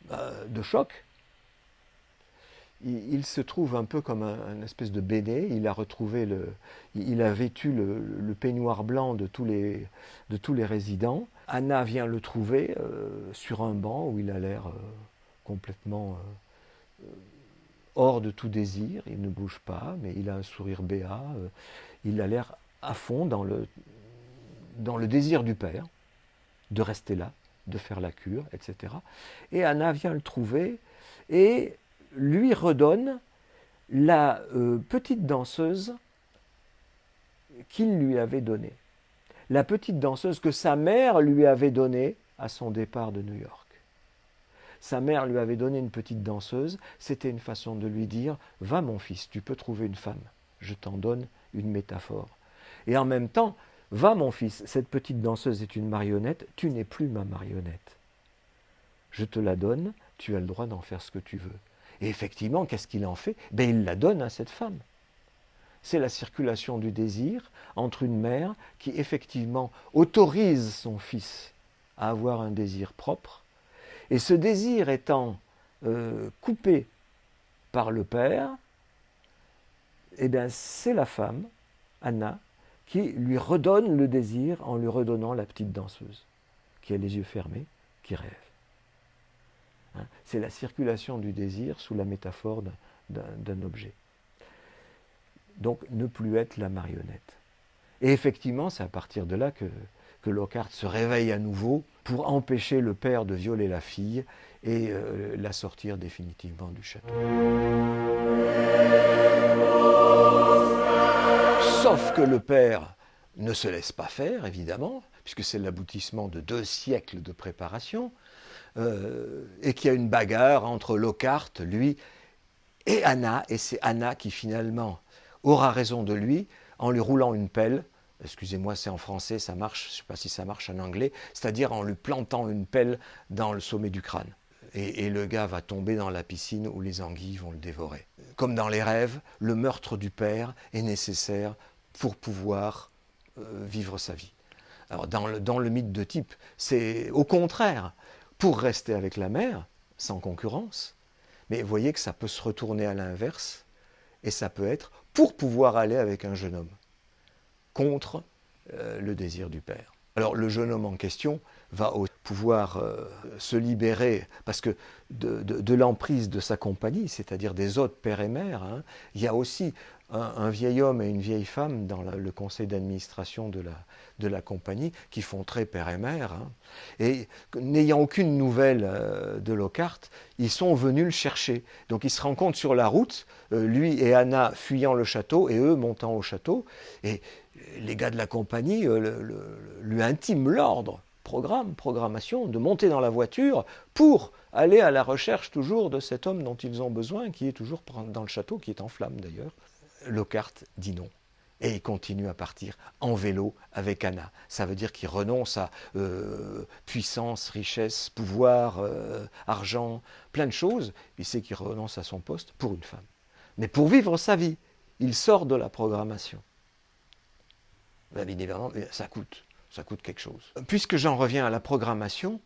de choc, il se trouve un peu comme un espèce de béné. Il a vêtu le peignoir blanc de tous les résidents. Anna vient le trouver sur un banc où il a l'air complètement hors de tout désir. Il ne bouge pas, mais il a un sourire béat. Il a l'air à fond dans le désir du père de rester là, de faire la cure, etc. Et Anna vient le trouver et lui redonne la petite danseuse qu'il lui avait donnée. La petite danseuse que sa mère lui avait donnée à son départ de New York. Sa mère lui avait donné une petite danseuse, c'était une façon de lui dire « Va mon fils, tu peux trouver une femme, je t'en donne une métaphore ». Et en même temps, Va mon fils, cette petite danseuse est une marionnette, tu n'es plus ma marionnette. Je te la donne, tu as le droit d'en faire ce que tu veux. Et effectivement, qu'est-ce qu'il en fait? Ben, il la donne à cette femme. C'est la circulation du désir entre une mère qui effectivement autorise son fils à avoir un désir propre, et ce désir étant coupé par le père, eh bien c'est la femme, Anna, qui lui redonne le désir en lui redonnant la petite danseuse, qui a les yeux fermés, qui rêve. Hein, c'est la circulation du désir sous la métaphore d'un objet. Donc ne plus être la marionnette. Et effectivement, c'est à partir de là que Lockhart se réveille à nouveau pour empêcher le père de violer la fille et la sortir définitivement du château. Sauf que le père ne se laisse pas faire, évidemment, puisque c'est l'aboutissement de 2 siècles de préparation, et qu'il y a une bagarre entre Lockhart, lui, et Anna, et c'est Anna qui finalement aura raison de lui en lui roulant une pelle. Excusez-moi, c'est en français, ça marche, je ne sais pas si ça marche en anglais, c'est-à-dire en lui plantant une pelle dans le sommet du crâne. Et le gars va tomber dans la piscine où les anguilles vont le dévorer. Comme dans les rêves, le meurtre du père est nécessaire pour pouvoir vivre sa vie. Alors dans le mythe de type, c'est au contraire, pour rester avec la mère, sans concurrence, mais vous voyez que ça peut se retourner à l'inverse, et ça peut être pour pouvoir aller avec un jeune homme, contre le désir du père. Alors le jeune homme en question va pouvoir se libérer, parce que de l'emprise de sa compagnie, c'est-à-dire des autres pères et mères, hein, il y a aussi un vieil homme et une vieille femme dans le conseil d'administration de la compagnie qui font très père et mère. Hein, et n'ayant aucune nouvelle de Lockhart, ils sont venus le chercher. Donc ils se rencontrent sur la route, lui et Anna fuyant le château et eux montant au château. Et les gars de la compagnie lui intiment l'ordre, programmation, de monter dans la voiture pour aller à la recherche toujours de cet homme dont ils ont besoin, qui est toujours dans le château, qui est en flammes d'ailleurs. Lockhart dit non. Et il continue à partir en vélo avec Anna. Ça veut dire qu'il renonce à puissance, richesse, pouvoir, argent, plein de choses. Il sait qu'il renonce à son poste pour une femme. Mais pour vivre sa vie, il sort de la programmation. Bien évidemment, ça coûte quelque chose. Puisque j'en reviens à la programmation,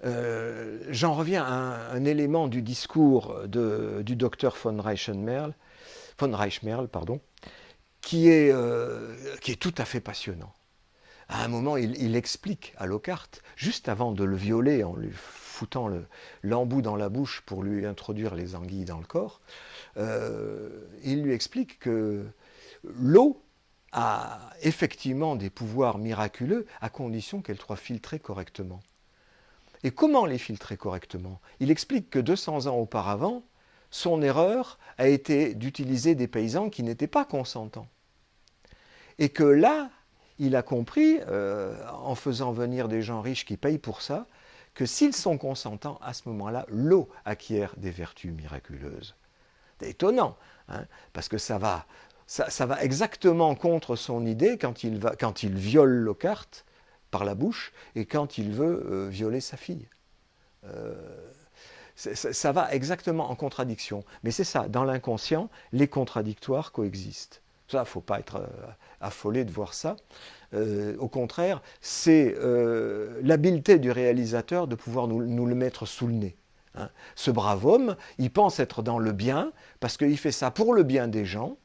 j'en reviens à un élément du discours du docteur von Reichmerl, qui est tout à fait passionnant. À un moment, il explique à Lockhart, juste avant de le violer en lui foutant l'embout dans la bouche pour lui introduire les anguilles dans le corps, il lui explique que l'eau a effectivement des pouvoirs miraculeux à condition qu'elle soit filtrée correctement. Et comment les filtrer correctement? Il explique que 200 ans auparavant, son erreur a été d'utiliser des paysans qui n'étaient pas consentants. Et que là, il a compris, en faisant venir des gens riches qui payent pour ça, que s'ils sont consentants, à ce moment-là, l'eau acquiert des vertus miraculeuses. C'est étonnant, hein, parce que ça va exactement contre son idée quand il viole Lockhart par la bouche et quand il veut violer sa fille. Ça va exactement en contradiction. Mais c'est ça, dans l'inconscient, les contradictoires coexistent. Ça, il ne faut pas être affolé de voir ça. Au contraire, c'est l'habileté du réalisateur de pouvoir nous le mettre sous le nez. Hein. Ce brave homme, il pense être dans le bien, parce qu'il fait ça pour le bien des gens,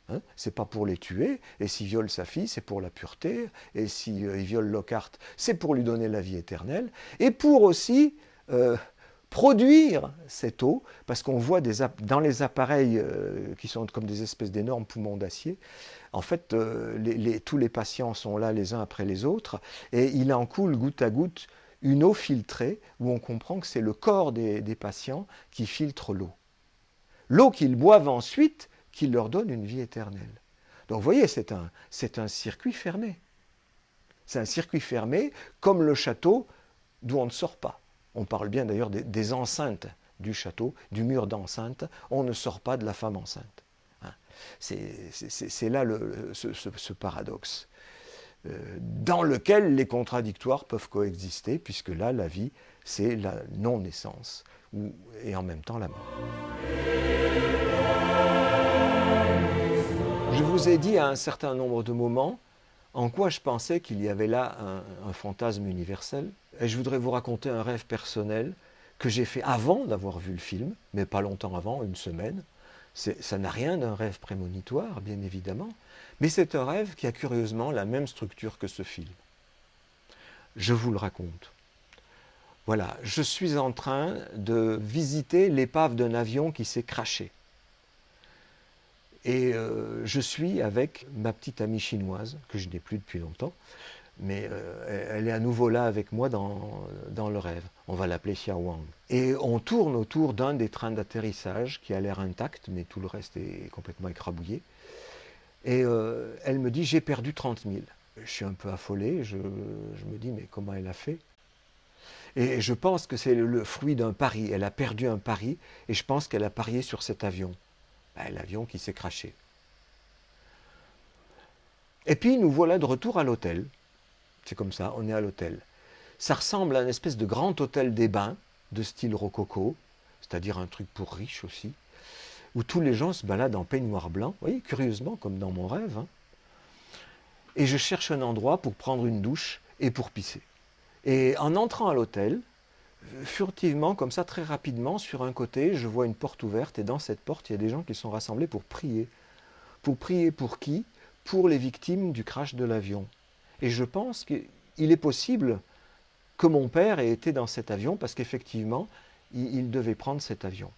hein, c'est pas pour les tuer, et s'il viole sa fille, c'est pour la pureté, et s'il viole Lockhart, c'est pour lui donner la vie éternelle, et pour aussi produire cette eau, parce qu'on voit dans les appareils qui sont comme des espèces d'énormes poumons d'acier, en fait, tous les patients sont là les uns après les autres, et il en coule goutte à goutte une eau filtrée, où on comprend que c'est le corps des patients qui filtre l'eau. L'eau qu'ils boivent ensuite, qui leur donne une vie éternelle. Donc vous voyez, c'est un circuit fermé. C'est un circuit fermé, comme le château, d'où on ne sort pas. On parle bien d'ailleurs des enceintes du château, du mur d'enceinte. On ne sort pas de la femme enceinte. Hein. C'est là ce paradoxe. dans lequel les contradictoires peuvent coexister, puisque là, la vie, c'est la non-naissance, et en même temps la mort. Je vous ai dit à un certain nombre de moments en quoi je pensais qu'il y avait là un fantasme universel, et je voudrais vous raconter un rêve personnel que j'ai fait avant d'avoir vu le film, mais pas longtemps avant, une semaine. Ça n'a rien d'un rêve prémonitoire, bien évidemment, mais c'est un rêve qui a curieusement la même structure que ce film. Je vous le raconte. Voilà, je suis en train de visiter l'épave d'un avion qui s'est crashé. Et je suis avec ma petite amie chinoise, que je n'ai plus depuis longtemps, mais elle est à nouveau là avec moi dans le rêve. On va l'appeler Xia Wang. Et on tourne autour d'un des trains d'atterrissage qui a l'air intact, mais tout le reste est complètement écrabouillé. Et elle me dit, j'ai perdu 30 000. Je suis un peu affolé, je me dis, mais comment elle a fait? Et je pense que c'est le fruit d'un pari. Elle a perdu un pari, et je pense qu'elle a parié sur cet avion. L'avion qui s'est crashé. Et puis nous voilà de retour à l'hôtel. C'est comme ça, on est à l'hôtel. Ça ressemble à une espèce de grand hôtel des bains, de style rococo, c'est-à-dire un truc pour riches aussi, où tous les gens se baladent en peignoir blanc, vous voyez, curieusement, comme dans mon rêve. Hein. Et je cherche un endroit pour prendre une douche et pour pisser. Et en entrant à l'hôtel, furtivement, comme ça, très rapidement, sur un côté, je vois une porte ouverte, et dans cette porte, il y a des gens qui sont rassemblés pour prier. Pour prier pour qui? Pour les victimes du crash de l'avion. Et je pense qu'il est possible que mon père ait été dans cet avion, parce qu'effectivement, il devait prendre cet avion.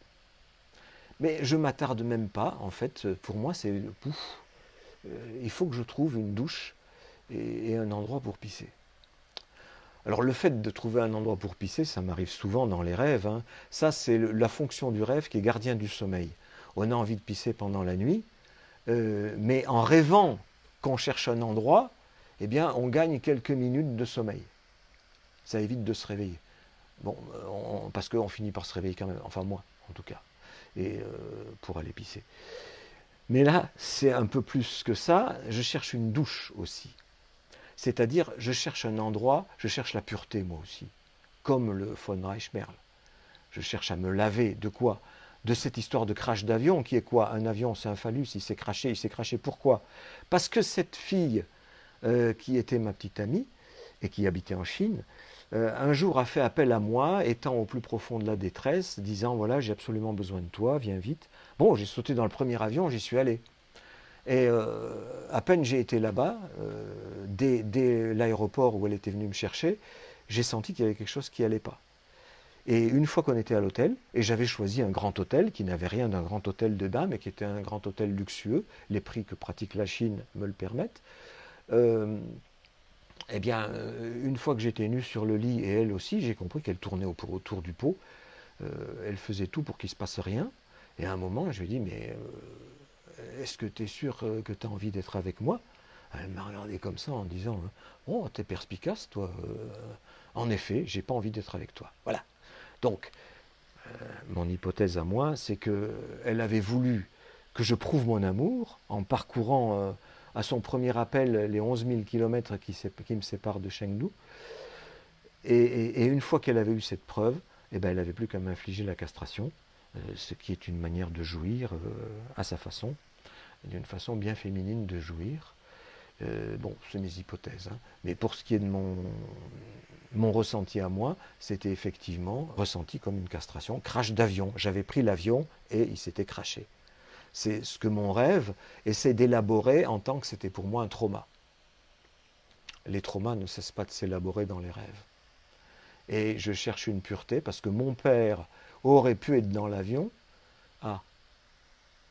Mais je ne m'attarde même pas, en fait, pour moi, c'est pouf, il faut que je trouve une douche et un endroit pour pisser. Alors le fait de trouver un endroit pour pisser, ça m'arrive souvent dans les rêves. Hein. Ça, c'est la fonction du rêve qui est gardien du sommeil. On a envie de pisser pendant la nuit, mais en rêvant qu'on cherche un endroit, eh bien, on gagne quelques minutes de sommeil. Ça évite de se réveiller. Bon, parce qu'on finit par se réveiller quand même, enfin moi, en tout cas, et pour aller pisser. Mais là, c'est un peu plus que ça, je cherche une douche aussi. C'est-à-dire, je cherche un endroit, je cherche la pureté moi aussi, comme le von Reichmerl. Je cherche à me laver de quoi? De cette histoire de crash d'avion, qui est quoi? Un avion, c'est un phallus, il s'est crashé. Pourquoi? Parce que cette fille, qui était ma petite amie, et qui habitait en Chine, un jour a fait appel à moi, étant au plus profond de la détresse, disant, voilà, j'ai absolument besoin de toi, viens vite. Bon, j'ai sauté dans le premier avion, j'y suis allé. Et à peine j'ai été là-bas, dès l'aéroport où elle était venue me chercher, j'ai senti qu'il y avait quelque chose qui n'allait pas. Et une fois qu'on était à l'hôtel, et j'avais choisi un grand hôtel qui n'avait rien d'un grand hôtel de dames, mais qui était un grand hôtel luxueux, les prix que pratique la Chine me le permettent, eh bien, une fois que j'étais nu sur le lit, et elle aussi, j'ai compris qu'elle tournait autour du pot, elle faisait tout pour qu'il ne se passe rien, et à un moment, je lui ai dit, mais est-ce que tu es sûr que tu as envie d'être avec moi? Elle m'a regardé comme ça en disant, oh, t'es perspicace, toi. En effet, j'ai pas envie d'être avec toi. Voilà. Donc, mon hypothèse à moi, c'est qu'elle avait voulu que je prouve mon amour en parcourant à son premier appel les 11 000 kilomètres qui me séparent de Chengdu. Et une fois qu'elle avait eu cette preuve, eh ben, elle n'avait plus qu'à m'infliger la castration, ce qui est une manière de jouir à sa façon, d'une façon bien féminine de jouir. Bon, c'est mes hypothèses. Hein. Mais pour ce qui est de mon ressenti à moi, c'était effectivement ressenti comme une castration, crash d'avion. J'avais pris l'avion et il s'était crashé. C'est ce que mon rêve essaie d'élaborer en tant que c'était pour moi un trauma. Les traumas ne cessent pas de s'élaborer dans les rêves. Et je cherche une pureté parce que mon père aurait pu être dans l'avion. Ah,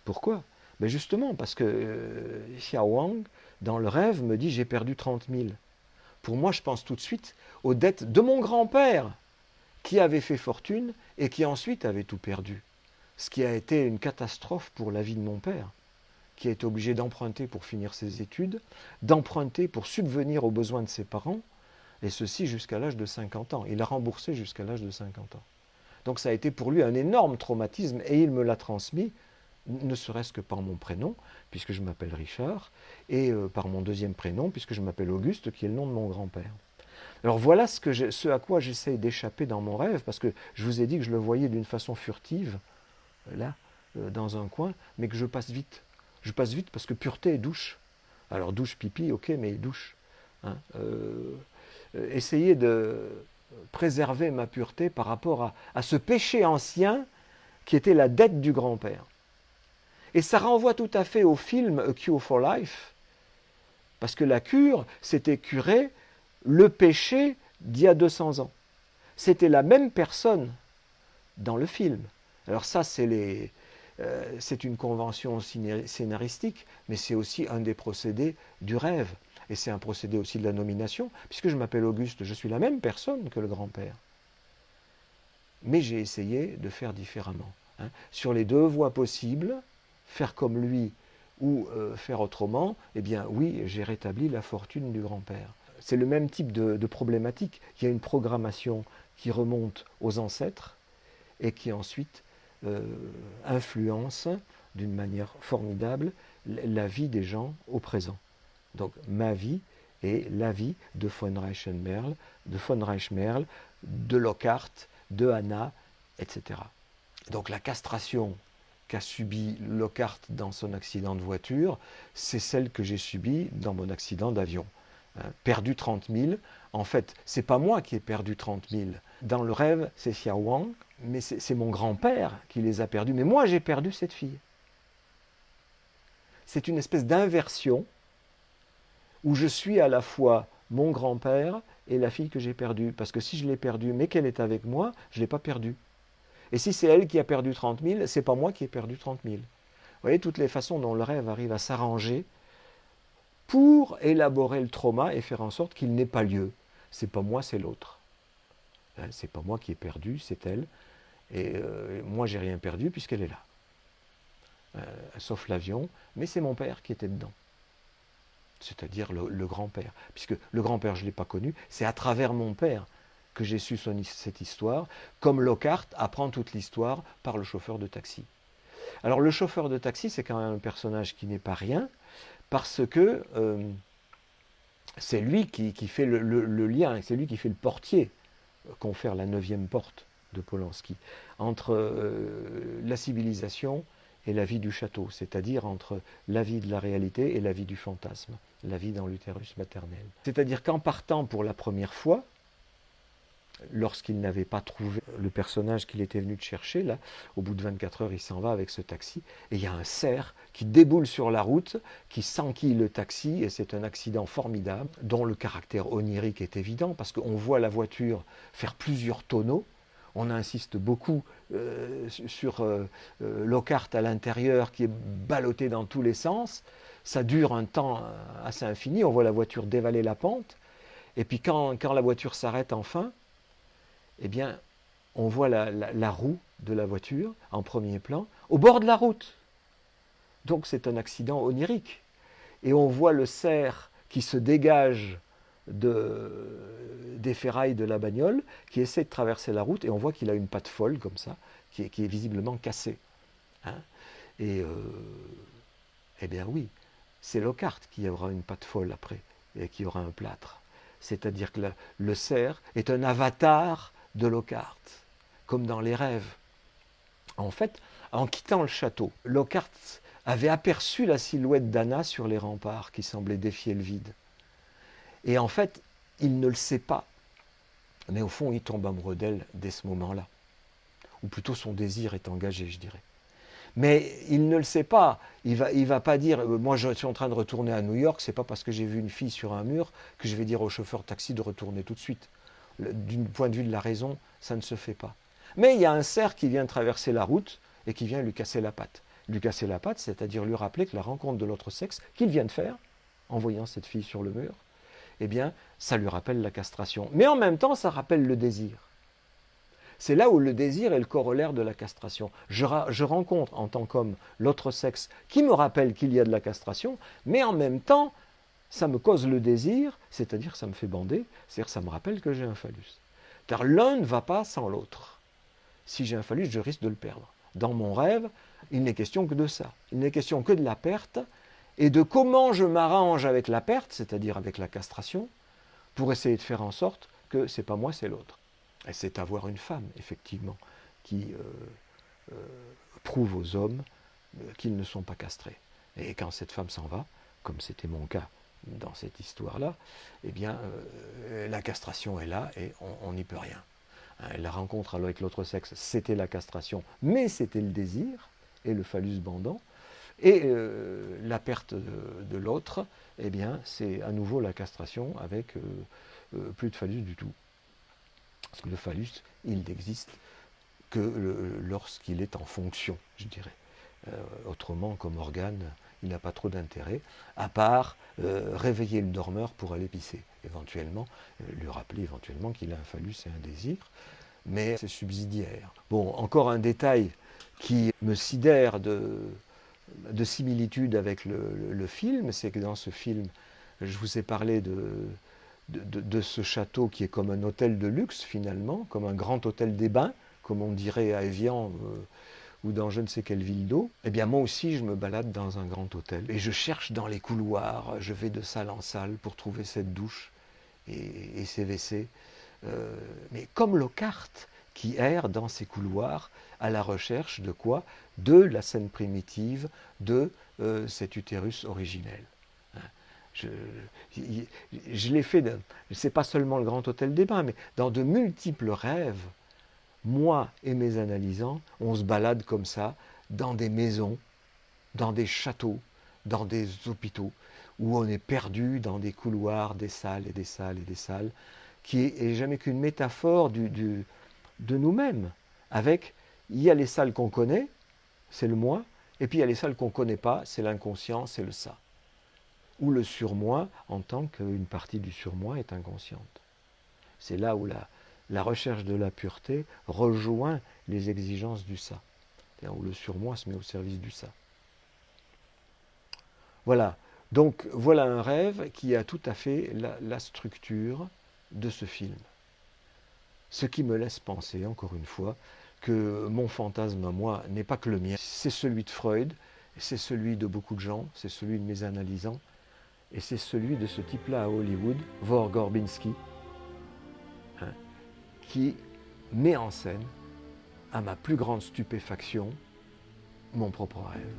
pourquoi? Mais justement, parce que Xia Wang, dans le rêve, me dit « j'ai perdu 30 000 ». Pour moi, je pense tout de suite aux dettes de mon grand-père, qui avait fait fortune et qui ensuite avait tout perdu. Ce qui a été une catastrophe pour la vie de mon père, qui a été obligé d'emprunter pour finir ses études, d'emprunter pour subvenir aux besoins de ses parents, et ceci jusqu'à l'âge de 50 ans. Il a remboursé jusqu'à l'âge de 50 ans. Donc ça a été pour lui un énorme traumatisme, et il me l'a transmis ne serait-ce que par mon prénom, puisque je m'appelle Richard, et par mon deuxième prénom, puisque je m'appelle Auguste, qui est le nom de mon grand-père. Alors voilà ce à quoi j'essaie d'échapper dans mon rêve, parce que je vous ai dit que je le voyais d'une façon furtive, là, dans un coin, mais que je passe vite. Je passe vite parce que pureté et douche. Alors douche, pipi, ok, mais douche. Hein, essayer de préserver ma pureté par rapport à ce péché ancien qui était la dette du grand-père. Et ça renvoie tout à fait au film A Cure for Life, parce que la cure, c'était curer le péché d'il y a 200 ans. C'était la même personne dans le film. Alors ça, c'est une convention scénaristique, mais c'est aussi un des procédés du rêve. Et c'est un procédé aussi de la nomination, puisque je m'appelle Auguste, je suis la même personne que le grand-père. Mais j'ai essayé de faire différemment. Hein. Sur les deux voies possibles, faire comme lui ou faire autrement, eh bien oui, j'ai rétabli la fortune du grand-père. C'est le même type de problématique. Il y a une programmation qui remonte aux ancêtres et qui ensuite influence d'une manière formidable la vie des gens au présent. Donc ma vie et la vie de von Reichenmerle, de Lockhart, de Anna, etc. Donc la castration qu'a subie Lockhart dans son accident de voiture, c'est celle que j'ai subie dans mon accident d'avion. Perdu 30 000, en fait, c'est pas moi qui ai perdu 30 000. Dans le rêve, c'est Xia Wang, mais c'est mon grand-père qui les a perdus. Mais moi, j'ai perdu cette fille. C'est une espèce d'inversion où je suis à la fois mon grand-père et la fille que j'ai perdue. Parce que si je l'ai perdue, mais qu'elle est avec moi, je ne l'ai pas perdue. Et si c'est elle qui a perdu 30 000, c'est pas moi qui ai perdu 30 000. Vous voyez toutes les façons dont le rêve arrive à s'arranger pour élaborer le trauma et faire en sorte qu'il n'ait pas lieu. C'est pas moi, c'est l'autre. C'est pas moi qui ai perdu, c'est elle. Et moi, j'ai rien perdu puisqu'elle est là. Sauf l'avion, mais c'est mon père qui était dedans. C'est-à-dire le grand-père. Puisque le grand-père, je ne l'ai pas connu, c'est à travers mon père que j'ai su cette histoire, comme Lockhart apprend toute l'histoire par le chauffeur de taxi. Alors le chauffeur de taxi, c'est quand même un personnage qui n'est pas rien, parce que c'est lui qui fait le lien, c'est lui qui fait le portier, confère la 9e porte de Polanski, entre la civilisation et la vie du château, c'est-à-dire entre la vie de la réalité et la vie du fantasme, la vie dans l'utérus maternel. C'est-à-dire qu'en partant pour la première fois, lorsqu'il n'avait pas trouvé le personnage qu'il était venu de chercher, là, au bout de 24 heures, il s'en va avec ce taxi, et il y a un cerf qui déboule sur la route, qui s'enquille le taxi, et c'est un accident formidable, dont le caractère onirique est évident, parce qu'on voit la voiture faire plusieurs tonneaux. On insiste beaucoup sur Lockhart à l'intérieur, qui est ballotté dans tous les sens. Ça dure un temps assez infini, on voit la voiture dévaler la pente, et puis quand la voiture s'arrête enfin, eh bien, on voit la roue de la voiture en premier plan, au bord de la route. Donc c'est un accident onirique. Et on voit le cerf qui se dégage des ferrailles de la bagnole, qui essaie de traverser la route, et on voit qu'il a une patte folle, comme ça, qui est visiblement cassée. Hein, et eh bien oui, c'est Lockhart qui aura une patte folle après, et qui aura un plâtre. C'est-à-dire que le cerf est un avatar de Lockhart, comme dans les rêves. En fait, en quittant le château, Lockhart avait aperçu la silhouette d'Anna sur les remparts qui semblait défier le vide. Et en fait, il ne le sait pas. Mais au fond, il tombe amoureux d'elle dès ce moment-là. Ou plutôt son désir est engagé, je dirais. Mais il ne le sait pas. Il va pas dire, moi je suis en train de retourner à New York, c'est pas parce que j'ai vu une fille sur un mur que je vais dire au chauffeur de taxi de retourner tout de suite. Du point de vue de la raison, ça ne se fait pas. Mais il y a un cerf qui vient traverser la route et qui vient lui casser la patte. Lui casser la patte, c'est-à-dire lui rappeler que la rencontre de l'autre sexe qu'il vient de faire, en voyant cette fille sur le mur, eh bien, ça lui rappelle la castration. Mais en même temps, ça rappelle le désir. C'est là où le désir est le corollaire de la castration. Je rencontre en tant qu'homme l'autre sexe qui me rappelle qu'il y a de la castration, mais en même temps, ça me cause le désir, c'est-à-dire ça me fait bander, c'est-à-dire ça me rappelle que j'ai un phallus. Car l'un ne va pas sans l'autre. Si j'ai un phallus, je risque de le perdre. Dans mon rêve, il n'est question que de ça. Il n'est question que de la perte et de comment je m'arrange avec la perte, c'est-à-dire avec la castration, pour essayer de faire en sorte que c'est pas moi, c'est l'autre. Et c'est avoir une femme, effectivement, qui prouve aux hommes qu'ils ne sont pas castrés. Et quand cette femme s'en va, comme c'était mon cas dans cette histoire-là, eh bien, la castration est là et on n'y peut rien. La rencontre avec l'autre sexe, c'était la castration, mais c'était le désir et le phallus bandant. Et la perte de l'autre, eh bien, c'est à nouveau la castration avec plus de phallus du tout. Parce que le phallus, il n'existe que lorsqu'il est en fonction, je dirais. Autrement, comme organe, il n'a pas trop d'intérêt, à part réveiller le dormeur pour aller pisser, éventuellement, lui rappeler éventuellement qu'il a un phallus et un désir, mais c'est subsidiaire. Bon, encore un détail qui me sidère de similitude avec le film, c'est que dans ce film, je vous ai parlé de ce château qui est comme un hôtel de luxe finalement, comme un grand hôtel des bains, comme on dirait à Évian ou dans je ne sais quelle ville d'eau. Eh bien moi aussi je me balade dans un grand hôtel et je cherche dans les couloirs, je vais de salle en salle pour trouver cette douche et ces WC. Mais comme Lockhart qui erre dans ces couloirs à la recherche de quoi? De la scène primitive, de cet utérus originel. Je l'ai fait, c'est pas seulement le Grand Hôtel des Bains, mais dans de multiples rêves, moi et mes analysants, on se balade comme ça, dans des maisons, dans des châteaux, dans des hôpitaux, où on est perdu dans des couloirs, des salles et des salles et des salles, qui est jamais qu'une métaphore de nous-mêmes. Avec, il y a les salles qu'on connaît, c'est le moi, et puis il y a les salles qu'on ne connaît pas, c'est l'inconscient, c'est le ça. Ou le surmoi, en tant qu'une partie du surmoi est inconsciente. C'est là où la recherche de la pureté rejoint les exigences du ça. C'est-à-dire où le surmoi se met au service du ça. Voilà. Donc voilà un rêve qui a tout à fait la structure de ce film. Ce qui me laisse penser, encore une fois, que mon fantasme à moi n'est pas que le mien. C'est celui de Freud, c'est celui de beaucoup de gens, c'est celui de mes analysants, et c'est celui de ce type-là à Hollywood, Vore Gorbinski, hein, qui met en scène, à ma plus grande stupéfaction, mon propre rêve.